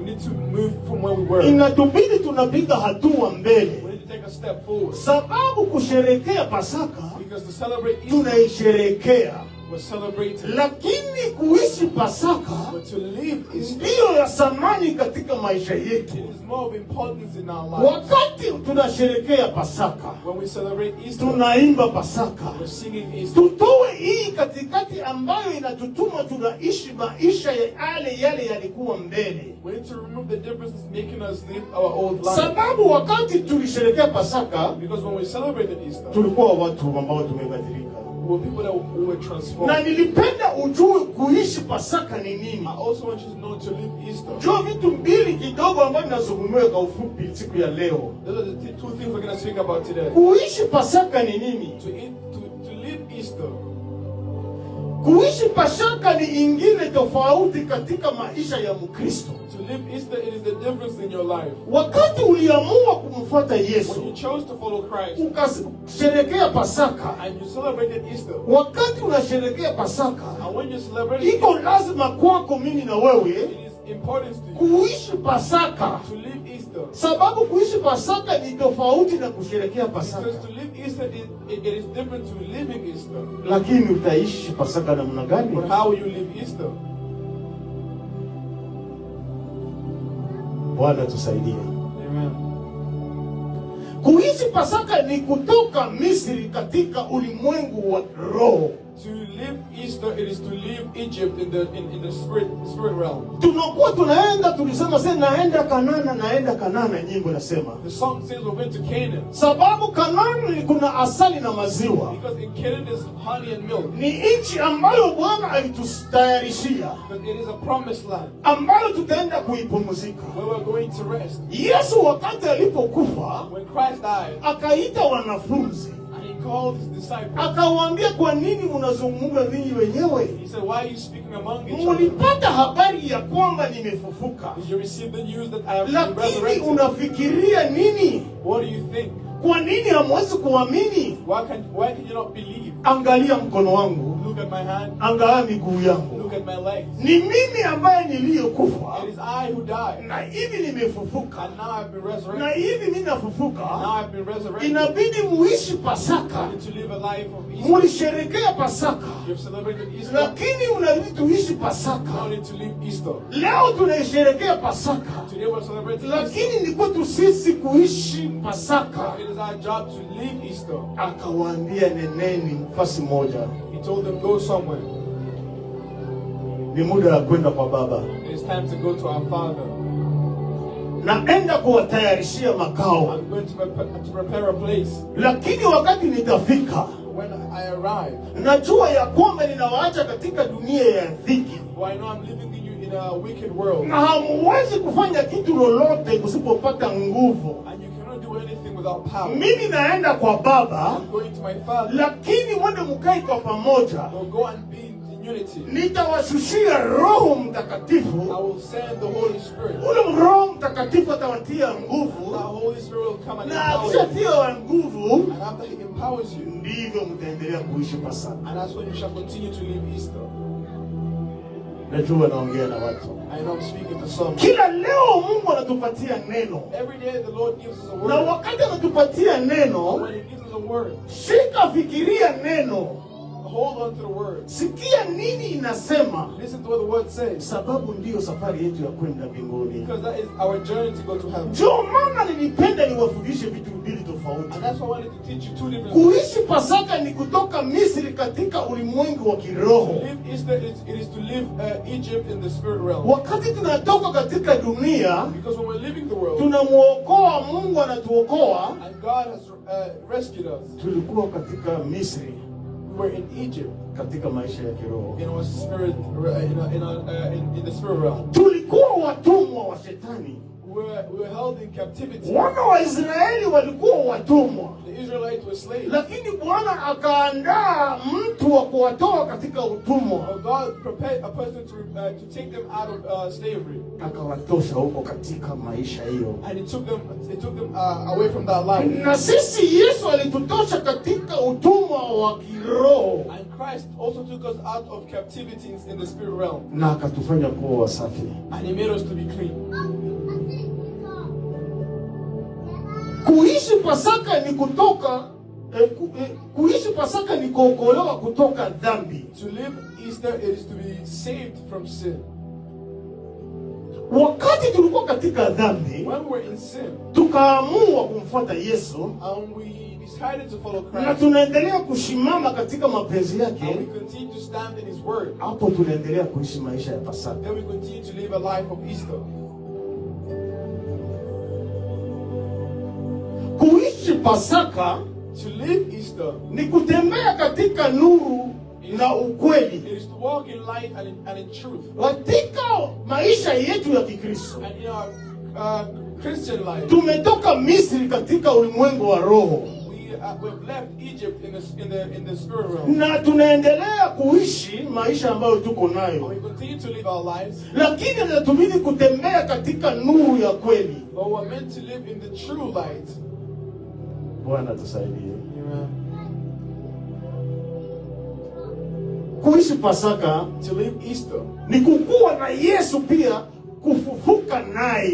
need to move from where we were.
Inatubidi tunapiga hatua mbele,
We need to take a step forward.
sababu kusherehekea Pasaka
Because to celebrate Easter,
tunaisherehekea,
we're celebrating.
lakini kuishi Pasaka
But to live Easter,
ndiyo ya thamani katika maisha yetu.
it is more of importance in our lives.
Wakati tunasherehekea Pasaka,
When we celebrate Easter,
tunaimba Pasaka,
we're singing Easter.
tutoe hii katikati ambayo inatutuma tunaishi maisha yale yalikuwa mbele,
We need to remove the differences making us live our old life.
sababu wakati tulisherehekea Pasaka
Because when we celebrated Easter,
tulikuwa watu ambao tumebadilika.
we were people that were transformed.
Na nilipenda ujue kuishi Pasaka ni nini.
I also want you to know to live Easter.
Jua vitu mbili kidogo ambavyo ninazungumzia kwa ufupi siku ya leo.
Those are the two things we're going to speak about today.
Kuishi Pasaka ni nini?
To live
Kuishi Pasaka ni ingine tofauti katika maisha ya Mkristo.
To live Easter, it is the difference in your life.
Wakati uliamua kumfuata Yesu,
When you chose to follow Christ,
ukasherehekea Pasaka,
and you celebrated Easter,
wakati unasherehekea Pasaka,
and when you celebrate
iko lazima kwako mimi na wewe
it is important to you
kuishi Pasaka.
to live Easter.
Sababu kuishi Pasaka ni tofauti na kusherehekea Pasaka.
Because to live Easter, it is different to living Easter.
Lakini utaishi Pasaka namna gani?
But how will you live Easter?
Bwana tusaidie.
Amen.
Kuishi Pasaka ni kutoka Misri katika ulimwengu wa roho.
To live Easter, it is to live Egypt in the spirit realm.
Tunakuwa tunaenda, tulisema sasa naenda Kanana, nyimbo inasema.
The song says we're going to Canaan.
Sababu Kanani kuna asali na maziwa.
Because in Canaan there's honey and milk.
Ni nchi ambayo Bwana alitutayarishia,
But it is a promised land
ambayo tutaenda kuipumzika.
where we're going to rest.
Yesu wakati alipokufa
When Christ died,
akaita wanafunzi,
and he called his disciples,
akawaambia, kwa nini mnazungumza ninyi wenyewe?
he said, why are you speaking among each other?
Mlipata habari ya kwamba nimefufuka,
Did you receive the news that I have been
lakini
resurrected?
unafikiria nini?
What do you think?
Kwa nini hamwezi kuamini?
Why can you not believe?
Angalia mkono wangu,
Look at my hand.
angalia miguu yangu.
Look at my legs.
Ni mimi ambaye niliyokufa,
It is I who died.
na hivi nimefufuka,
And now I've been
na
resurrected.
hivi mimi
Now
nafufuka.
I've been resurrected.
Inabidi muishi Pasaka.
And to live a life of Easter.
Mulisherehekea Pasaka,
You've celebrated Easter.
lakini unabidi tuishi
Now
Pasaka.
need to live Easter.
Leo tunaisherehekea Pasaka,
Today we're celebrating Easter.
lakini ni kwetu sisi kuishi Pasaka.
It is our job to live Easter.
Akawaambia, neneni nafasi moja,
He told them, go somewhere.
ni muda wa kwenda kwa Baba,
It is time to go to our Father.
naenda kuwatayarishia makao,
I'm going to prepare a place.
lakini wakati nitafika,
When I arrive,
najua ya kwamba ninawaacha katika dunia ya dhiki,
well, I know I'm leaving you in a wicked world.
na hamuwezi kufanya kitu lolote msipopata nguvu.
And you cannot do anything without power.
Mimi naenda kwa Baba,
I'm going to my Father.
lakini mwende mkae kwa pamoja.
We'll go and be in unity.
Nitawashushia Roho
I
Mtakatifu.
will send the Holy Spirit.
Ule Roho Mtakatifu atawatia
The
nguvu,
Holy Spirit will come and
na
empower you.
akishatia wa nguvu,
And after He empowers you,
ndivyo mtaendelea kuishi Pasaka.
and that's when you shall continue to live Easter.
Najua naongea na watu.
I know I'm speaking to some.
Kila leo Mungu anatupatia neno,
Every day the Lord gives us a
na
word.
wakati anatupatia neno,
When He gives us a word,
shika, fikiria neno,
hold on to the word.
sikia nini inasema,
Listen to what the word says.
sababu ndiyo safari yetu ya kwenda mbinguni.
Because that is our journey to go to heaven.
Ndio maana nilipenda niwafundishe vitu mbili tofauti.
And that's why I wanted to teach you two different things.
Kuishi Pasaka ni kutoka Misri katika ulimwengu wa
To
kiroho.
live Easter, it is to live Egypt in the spirit realm.
Wakati tunatoka katika dunia,
Because when we're living the world,
tunamuokoa, Mungu anatuokoa.
and God has rescued us,
Tulikuwa katika Misri
we were in Egypt
katika maisha ya kiroho.
in our spirit, in the spirit realm.
Tulikuwa watumwa wa shetani.
We were held in captivity.
Wana wa Israeli walikuwa watumwa,
The Israelites were slaves.
lakini Bwana akaandaa mtu wa kuwatoa katika utumwa,
But God prepared a person to take them out of slavery,
akawatosha huko katika maisha hiyo.
and He took them away from that life.
Na sisi Yesu alitutosha katika utumwa wa kiroho,
And Christ also took us out of captivity in the spirit realm,
na akatufanya kuwa wasafi.
and He made us to be clean.
Kuishi Pasaka ni kutoka kuishi Pasaka ni kuokolewa kutoka dhambi.
To live Easter is to be saved from sin.
Wakati tulikuwa katika dhambi,
When we're in sin,
tukaamua kumfuata Yesu,
and we decided to follow
na
Christ,
tunaendelea kushimama katika mapenzi
and we
yake,
continue to stand in His word,
hapo tunaendelea kuishi maisha ya Pasaka.
then we continue to live a life of Easter.
Kuishi Pasaka
To live Easter,
ni kutembea katika nuru na ukweli
it is to walk in light and in truth.
katika maisha yetu ya Kikristo.
And in our Christian life,
Tumetoka Misri katika ulimwengu wa roho,
we we've left Egypt in the spirit realm.
Na tunaendelea kuishi maisha ambayo tuko
And
nayo.
we continue to live our lives.
Lakini natumini kutembea katika nuru ya kweli.
But we're meant to live in the true light.
Bwana tusaidie.
Amen.
Kuishi Pasaka
To live Easter,
ni kukua na Yesu, pia kufufuka naye.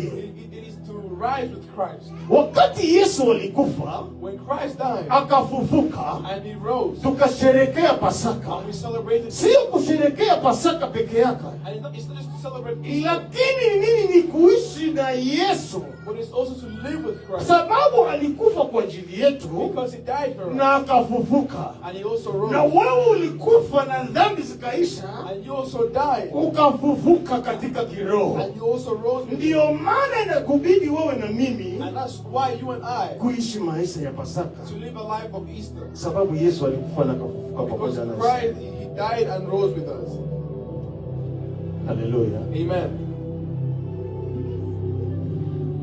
it is to rise with Christ.
Wakati Yesu alikufa
When Christ died
akafufuka,
and he rose,
tukasherekea Pasaka.
and we celebrated.
Sio kusherekea Pasaka peke yake,
And it's not just to celebrate Easter,
lakini nini? Ni kuishi na Yesu,
but it's also to live with Christ.
sababu alikufa kwa ajili yetu
Because he died for us.
na akafufuka.
And he also rose.
Na wewe ulikufa na dhambi zikaisha,
And you also died.
ukafufuka katika kiroho.
And you also rose.
Ndiyo maana inakubidi wewe na mimi
And that's why you and I
kuishi maisha ya Pasaka,
to live a life of Easter.
sababu Yesu alikufa na akafufuka
Because
pamoja nasi.
Christ, he died and rose with us.
Haleluya.
Amen.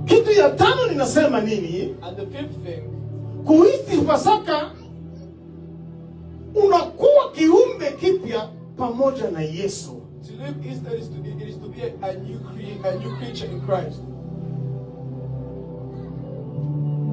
Kitu ya tano ninasema nini?
And the fifth thing,
Kuishi Pasaka, unakuwa kiumbe kipya pamoja na Yesu.
to live Easter is to be a new creature in Christ.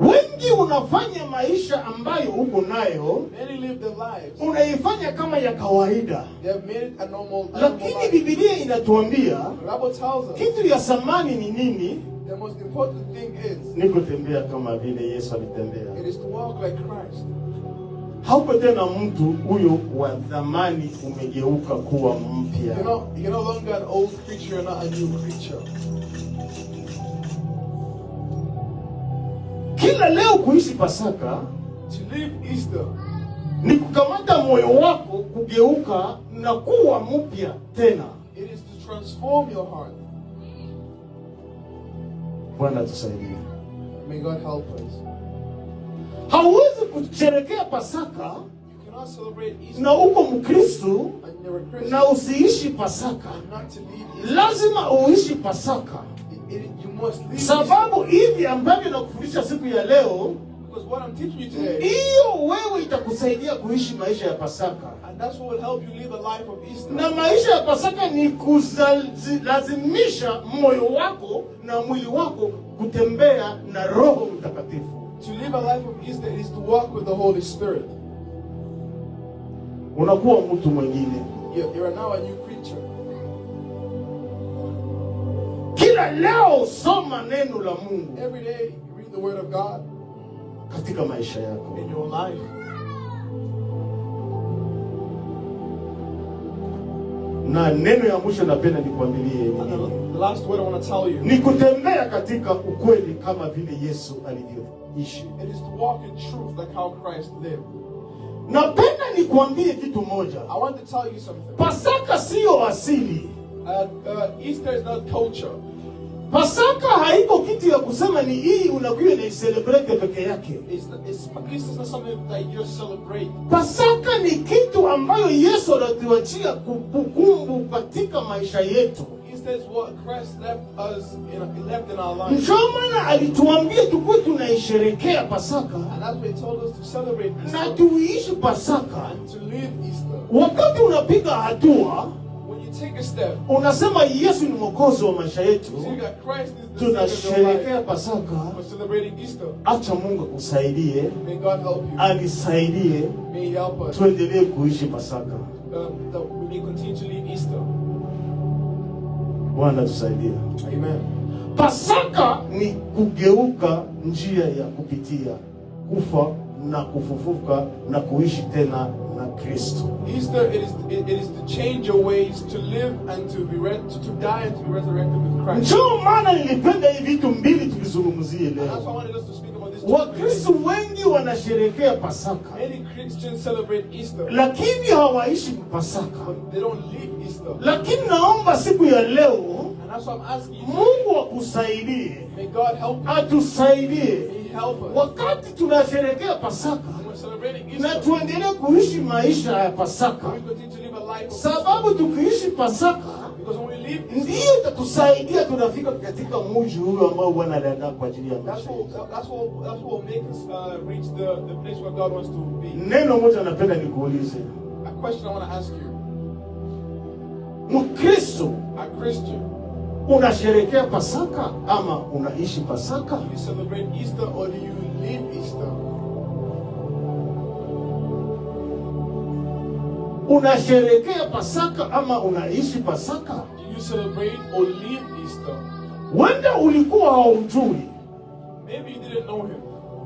Wengi unafanya maisha ambayo uko nayo,
Many live their lives.
unaifanya kama ya kawaida.
They have made it a normal
Lakini
life.
Biblia inatuambia
The Bible tells us
kitu ya thamani ni nini?
the most important thing is
Ni kutembea kama vile Yesu alitembea.
it is to walk like Christ.
Haupo tena mtu huyo wa dhamani, umegeuka kuwa mpya.
You're no longer an old creature, you're not a new creature.
Kila leo kuishi Pasaka
To live Easter
ni kukamata moyo wako kugeuka na kuwa mpya tena.
it is to transform your heart.
Bwana tusaidie.
May God help us.
Hauwezi kusherehekea Pasaka
You cannot celebrate Easter
na uko Mkristo
and you're a Christian
na usiishi Pasaka.
and not to live Easter.
Lazima uishi Pasaka,
You must live
sababu hivi ambavyo nakufundisha siku ya leo,
because what I'm teaching you today,
hiyo wewe itakusaidia kuishi maisha ya Pasaka.
and that's what will help you live a life of Easter.
Na maisha ya Pasaka ni kulazimisha moyo wako na mwili wako kutembea na Roho Mtakatifu.
To live a life of Easter is to walk with the Holy Spirit.
Unakuwa mtu mwingine.
You're now a new creature.
Kila leo soma neno la Mungu
Every day you read the Word of God
katika maisha yako.
in your life.
Na neno ya mwisho napenda nikwambie
And the last word I want to tell you,
ni kutembea katika ukweli kama vile Yesu alivyoishi.
it is to walk in truth like how Christ lived.
Napenda nikwambie kitu moja.
I want to tell you something.
Pasaka sio asili.
Easter is not culture.
Pasaka haiko kitu ya kusema ni hii unakuwa na celebrate peke yake.
Easter is not something that you just celebrate.
Pasaka ni kitu ambayo Yesu alituachia kumbukumbu katika maisha yetu.
Easter is what Christ left in our lives.
Ndio maana alituambia tukue tunaisherehekea Pasaka
And that's why he told us to celebrate
na
Easter
tuishi Pasaka.
and to live Easter.
Wakati unapiga hatua,
When you take a step,
unasema Yesu ni mwokozi wa maisha yetu,
you see that Christ is the Savior of your life.
tunasherehekea Pasaka.
We're celebrating Easter.
Acha Mungu akusaidie,
May God help you.
anisaidie,
May He help us
tuendelee kuishi Pasaka.
that we may continue to live Easter.
Bwana tusaidie.
Amen.
Pasaka ni kugeuka njia ya kupitia kufa na kufufuka na kuishi tena na Kristo.
Easter it is to change your ways, to live and to die and to be resurrected with Christ.
Ndio maana nilipenda hivi vitu mbili tulizungumzie
And that's why
leo.
I wanted us to speak about this. two
Wakristo wengi wanasherehekea Pasaka,
things. Many Christians celebrate Easter,
lakini hawaishi Pasaka.
but they don't live Easter.
Lakini naomba siku ya leo
And that's why I'm asking you,
Mungu akusaidie,
may God help you.
atusaidie
May He help us.
wakati tunasherehekea Pasaka
When we're celebrating
na
Easter,
tuendelee kuishi maisha ya Pasaka,
we continue to live a life of
sababu tukiishi Pasaka
Because when we leave Easter,
ndiyo itatusaidia tunafika katika mji huyo ambao Bwana aliandaa kwa ajili ya maisha.
that's what will make us reach the place where God wants to be.
Neno moja napenda nikuulize.
A question I want to ask you.
Mkristo,
A Christian,
unasherehekea Pasaka ama unaishi Pasaka?
do you celebrate Easter or do you live Easter?
Unasherehekea Pasaka ama unaishi Pasaka?
Do you celebrate or live Easter?
Wenda ulikuwa haujui,
Maybe you didn't know him.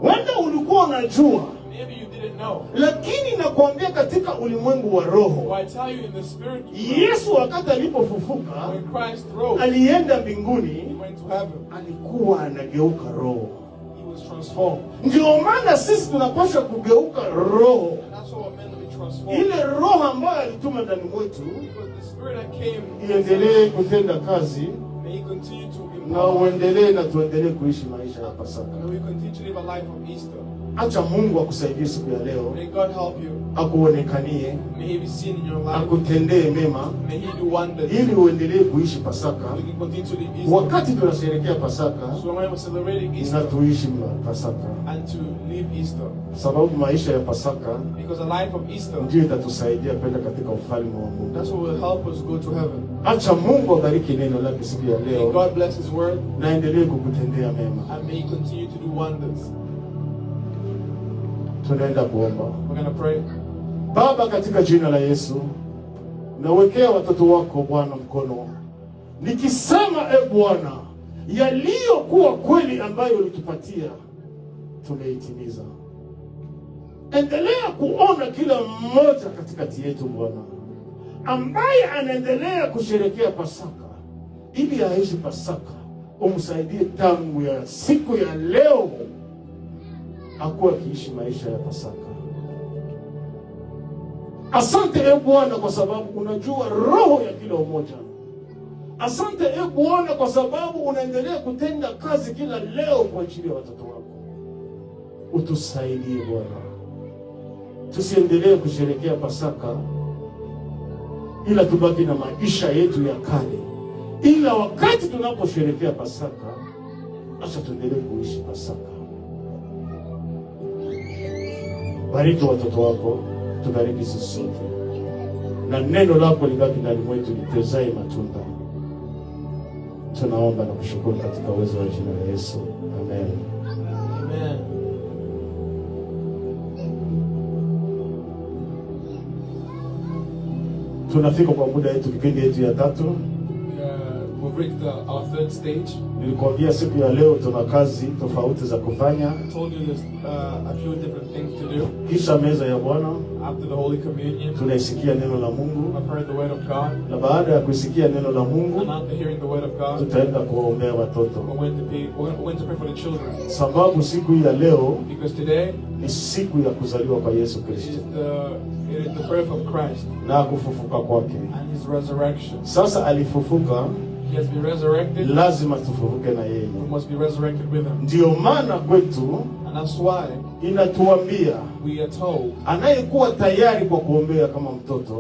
wenda ulikuwa unajua,
Maybe you didn't know.
lakini nakwambia katika ulimwengu wa roho,
Well, I tell you in the spirit,
Yesu wakati alipofufuka
when Christ rose,
alienda
he
mbinguni,
went to heaven.
alikuwa anageuka roho.
He was transformed.
Ndio maana sisi tunapaswa kugeuka roho,
And that's what we're meant to be transformed.
ile roho ambayo alituma ndani mwetu
Because the spirit that came,
iendelee kutenda kazi,
may he continue to
na
empower.
uendelee na tuendelee kuishi maisha ya Pasaka.
May we continue to live a life of Easter.
Acha Mungu akusaidie siku ya leo,
May God help you.
akuonekanie,
May he be seen in your life.
akutendee mema,
May he do wonders.
ili uendelee kuishi Pasaka.
We can continue to live Easter.
Wakati tunasherehekea Pasaka,
So when we're celebrating
na
Easter
tuishi Pasaka,
and to live Easter.
sababu maisha ya Pasaka
Because the life of Easter,
ndio itatusaidia kwenda katika ufalme wa Mungu.
that's what will help us go to heaven.
Acha Mungu abariki neno lake siku ya
May
leo,
God bless his word
na endelee kukutendea mema.
and may he continue to do wonders.
Tunaenda kuomba.
We're going to pray.
Baba, katika jina la Yesu, nawekea watoto wako Bwana mkono, nikisema Bwana, yaliyokuwa kweli ambayo ulitupatia tumeitimiza. Endelea kuona kila mmoja katikati yetu Bwana, ambaye anaendelea kusherehekea Pasaka, ili aishi Pasaka. Umsaidie tangu ya siku ya leo akuwa akiishi maisha ya Pasaka. Asante Bwana kwa sababu unajua roho ya kila mmoja. Asante Bwana kwa sababu unaendelea kutenda kazi kila leo kwa ajili ya watoto wako. Utusaidie Bwana, tusiendelee kusherehekea Pasaka ila tubaki na maisha yetu ya kale, ila wakati tunaposherehekea Pasaka, acha tuendelee kuishi Pasaka. Bariki watoto wako, tubariki sisi sote, na neno lako libaki ndani mwetu, lituzae matunda. Tunaomba na kushukuru katika uwezo wa jina la Yesu, amen.
Amen.
Tunafika kwa muda yetu, kipindi yetu ya tatu.
We've reached our third stage.
Nilikwambia siku ya leo tuna kazi tofauti za kufanya.
I told you there's a few different things to do.
Kisha meza ya Bwana
After the Holy Communion,
tunaisikia neno la Mungu,
I've heard the Word of God.
na baada ya kusikia neno la Mungu
And after hearing the Word of God,
tutaenda kuwaombea watoto,
we're going to pray for the children.
sababu siku hii ya leo
Because today
ni siku ya kuzaliwa kwa Yesu
it
Kristo
is the birth of Christ
na kufufuka kwake.
and his resurrection.
Sasa alifufuka,
He has been resurrected.
lazima tufufuke na yeye.
We must be resurrected with him.
Ndiyo maana kwetu
And that's why
inatuambia
we are told
anayekuwa tayari kwa kuombea kama mtoto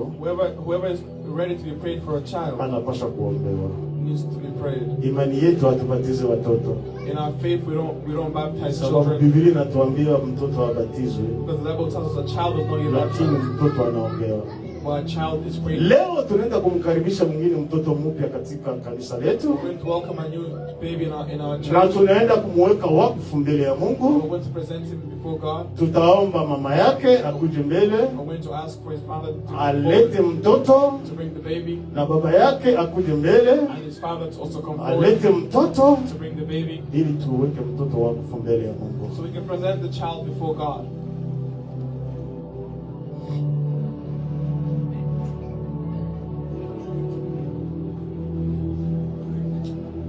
whoever is ready to be prayed for a child
anapaswa kuombewa.
needs to be prayed.
Imani yetu hatubatize watoto,
In our faith, we don't baptize
sababu
children.
Biblia inatuambia mtoto abatizwe,
Because the Bible tells us a child is not yet
lakini
baptized,
mtoto anaombewa.
while a child is prayed.
Leo tunaenda kumkaribisha mwingine mtoto mpya katika kanisa letu,
We're going to welcome a new baby in our
na
church.
tunaenda kumweka wakfu mbele ya Mungu.
We're going to present him before God.
Tutaomba mama yake akuje mbele
We're going to ask for his father to come
alete
forward
mtoto,
to bring the baby,
na baba yake akuje mbele
and his father to also come forward
alete mtoto,
to bring the baby,
ili tuweke mtoto wakfu mbele ya Mungu.
so we can present the child before God.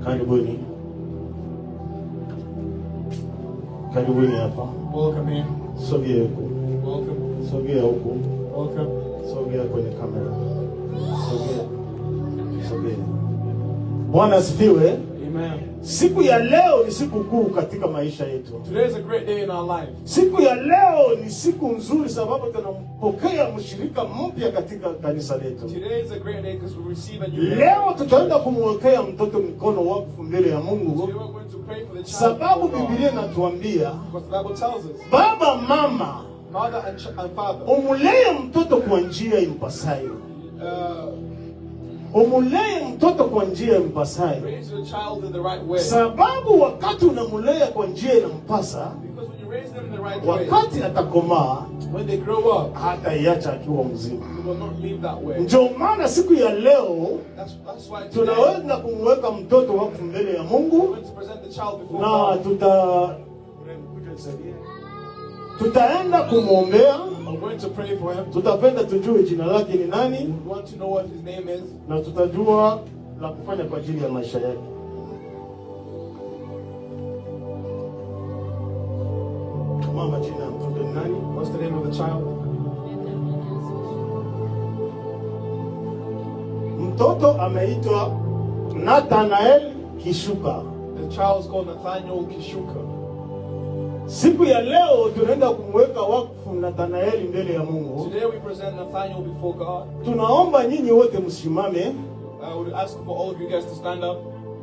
Karibuni, karibuni hapa.
Welcome here.
Sogea huku,
Welcome.
sogea huku,
Welcome.
sogea kwenye kamera, sogea, sogea. Bwana asifiwe.
Amen.
Siku ya leo ni siku kuu katika maisha yetu.
Today is a great day in our life.
Siku ya leo ni siku nzuri sababu tunampokea mshirika mpya katika kanisa letu.
Today is a great day because we receive a new member.
Leo tutaenda kumwekea mtoto mikono wakfu mbele ya Mungu.
Today we're going to pray for the child.
Sababu
before God.
Biblia inatuambia
Because the Bible tells us,
baba mama,
mother and father,
umulee mtoto kwa njia impasayo. Umulee mtoto kwa njia impasayo.
raise your child in the right way.
Sababu wakati unamulea kwa njia inampasa,
Because when you raise them in the right way,
wakati atakomaa
when they grow up,
hataiacha akiwa mzima.
you will not leave that way.
Ndio maana siku ya leo
That's why today
tunaweza kumweka mtoto wakfu mbele ya Mungu,
we're going to present the child before
na
God.
tutaenda kumwombea.
I'm going to pray for him.
Tutapenda tujue jina lake ni nani,
We want to know what his name is.
na tutajua la kufanya kwa ajili ya maisha yake. Mama, jina ya mtoto ni nani?
What's the name of the child?
Mtoto ameitwa Nathanael Kishuka.
The child is called Nathaniel Kishuka.
Siku ya leo tunaenda kumweka wakfu Nathanaeli mbele ya Mungu.
Today we present Nathaniel before God.
Tunaomba nyinyi wote msimame,
I would ask for all of you guys to stand up.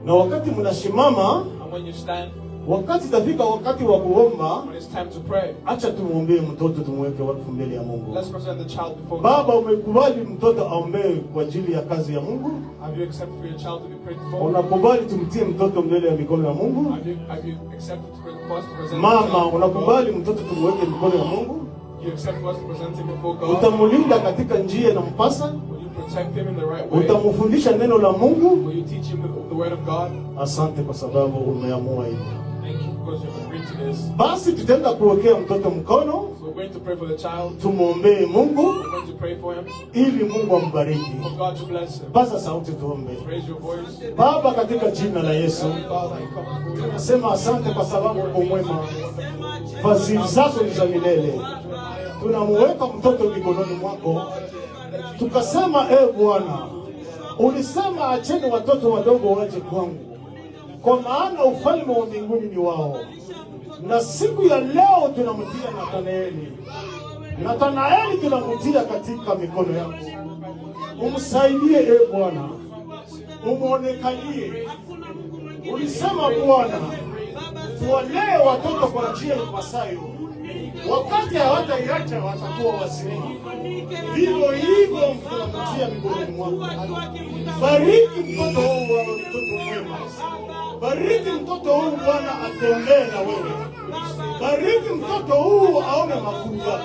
na wakati mnasimama,
And when you stand,
wakati tafika wakati wa kuomba,
when it's time to pray,
acha tumwombee mtoto, tumweke wakfu mbele ya Mungu.
let's present the child before God.
Baba, umekubali mtoto aombee kwa ajili ya kazi ya Mungu.
Have you accepted for your child to be prayed for?
Unakubali tumtie mtoto mbele ya mikono ya Mungu.
Have you accepted for us to present the
Mama,
child before God?
unakubali mtoto tumweke mikono ya Mungu.
You accept for us to present him before God?
Utamulinda katika njia inampasa.
Will you protect him in the right way?
Utamfundisha neno la Mungu.
Will you teach him the word of God?
Asante kwa sababu umeamua hivyo.
Thank you because you've agreed to this.
Basi tutaenda kuwekea mtoto mkono,
So we're going to pray for the child.
tumwombee Mungu
We're going to pray for him.
ili Mungu ambariki.
For God to bless him.
Paza sauti tuombe.
Raise your voice.
Baba, katika jina la Yesu,
Father, I come before you.
nasema asante kwa sababu uko mwema. Fadhili zako ni za milele. Tunamuweka mtoto mikononi mwako. Tukasema, Bwana, ulisema acheni watoto wadogo waje kwangu, kwa maana ufalme wa mbinguni ni wao. Na siku ya leo tunamtia Nathanaeli. Nathanaeli tunamtia katika mikono yako. Umsaidie Bwana, umuonekanie. Ulisema Bwana, tuwalee watoto kwa njia ipasayo, wakati hawataiacha watakuwa wazima. Vivyo hivyo tunamtia mikononi mwako. Bariki mtoto huu, wa mtoto mwema. Bariki mtoto huu Bwana, atembee na wewe. Bariki mtoto huu aone makuu yako.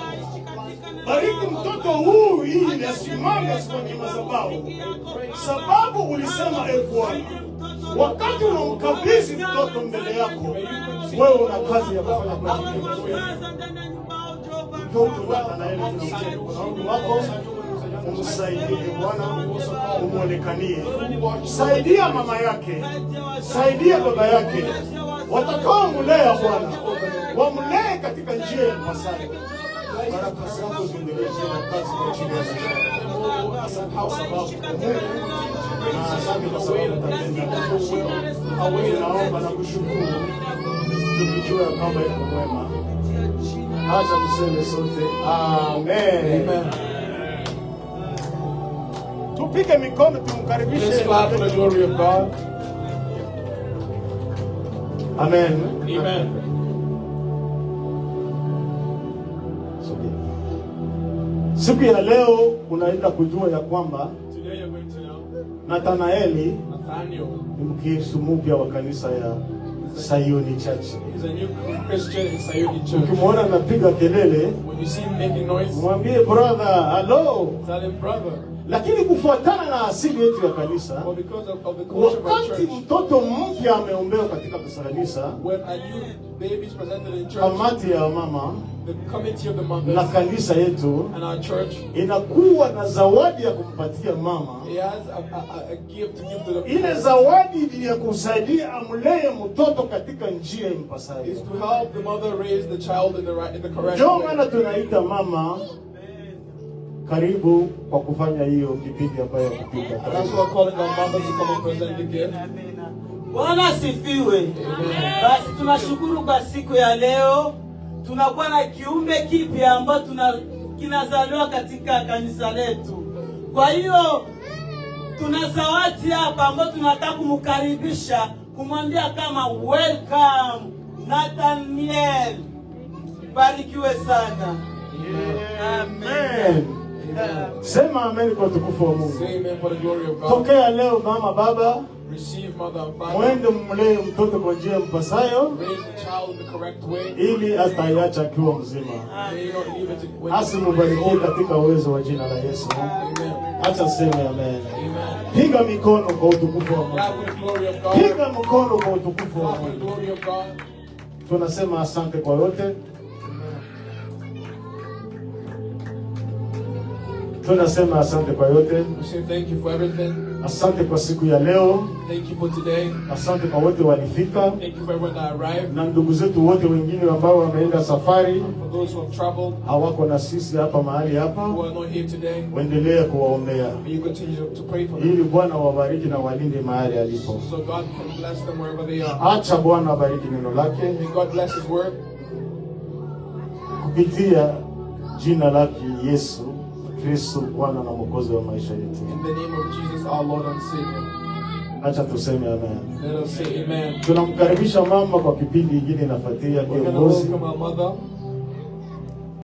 Bariki mtoto huu ili asimame kwenye madhabahu, sababu ulisema Bwana, wakati unamkabidhi mtoto mbele yako, wewe una kazi ya kufanya kwa ajili yake. Mtoto Nathanaeli tunamtia mikononi wako. Umsaidie Bwana, umuonekanie. Saidia mama yake, saidia baba yake, watakao mulea Bwana, wamlee katika njia ya pasayo. Baraka zako ziendelee na kazi kwa chini ya maisha. Asante kwa sababu Mungu, na asante kwa sababu utatenda. Naomba na kushukuru tukijua ya kwamba yuko mwema. Acha tuseme sote amen.
Amen.
Tupige mikono tumkaribishe.
Let's clap for the glory of God.
Amen.
Amen.
Siku ya leo unaenda kujua ya kwamba
Today you're going to know
Nathanaeli
Nathaniel
ni mkristo mpya wa kanisa ya Sayuni Church.
is a new Christian in Sayuni Church.
Ukimwona anapiga kelele,
When you see him making noise,
mwambie brother, hello.
tell him, brother.
Lakini kufuatana na asili yetu ya kanisa,
But because of the culture of our
wakati
church,
mtoto mpya ameombewa katika kanisa,
when a new baby is presented in church,
kamati ya mama
the committee of the
na
mothers
kanisa yetu
and our church,
inakuwa na zawadi ya kumpatia mama.
he has a gift to give to the
Ile zawadi ni ya kusaidia amlee mtoto katika njia impasayo.
is to help the mother raise the child in the correct
Ndio
way.
maana tunaita mama karibu kwa kufanya hiyo kipindi ambayo ya kupika.
And that's why we're calling our mothers to come and present the gift.
Bwana asifiwe. Basi tunashukuru kwa siku ya leo. Tunakuwa na kiumbe kipya ambacho kinazaliwa katika kanisa letu. Kwa hiyo tuna zawadi hapa ambayo tunataka kumkaribisha, kumwambia kama welcome Nathaniel. Barikiwe sana.
Amen. Sema amen kwa utukufu wa Mungu.
Say amen for the glory of God.
Tokea leo mama baba,
Receive mother and father.
mwende mlee mtoto kwa njia mpasayo,
Raise the child the correct way.
ili ataiacha akiwa mzima.
May you not leave it when
Asimubarikie katika uwezo wa jina la Yesu.
Amen.
Acha sema amen.
Amen.
Piga mikono kwa utukufu wa Mungu.
Clap for the glory of God.
Piga mkono kwa utukufu wa
Clap for the
Mungu.
glory of God.
Tunasema asante kwa yote. Tunasema asante kwa yote.
We say thank you for everything.
Asante kwa siku ya leo.
Thank you for today.
Asante kwa wote walifika,
Thank you for everyone that arrived.
na ndugu zetu wote wengine ambao wameenda safari
For those who have traveled,
hawako na sisi hapa mahali hapa.
who are not here today,
Waendelee kuwaombea
may you continue to pray for them.
ili Bwana wabariki na walinde mahali alipo.
So God can bless them wherever they are.
Acha Bwana abariki neno lake
May God bless His word
kupitia jina lake Yesu Kristo, Bwana na Mwokozi wa maisha yetu.
in the name of Jesus, our Lord and Savior.
Acha tuseme amen.
Let us say amen.
Tunamkaribisha mama kwa kipindi kingine inafuatia
We're going to
kiongozi.
welcome our mother.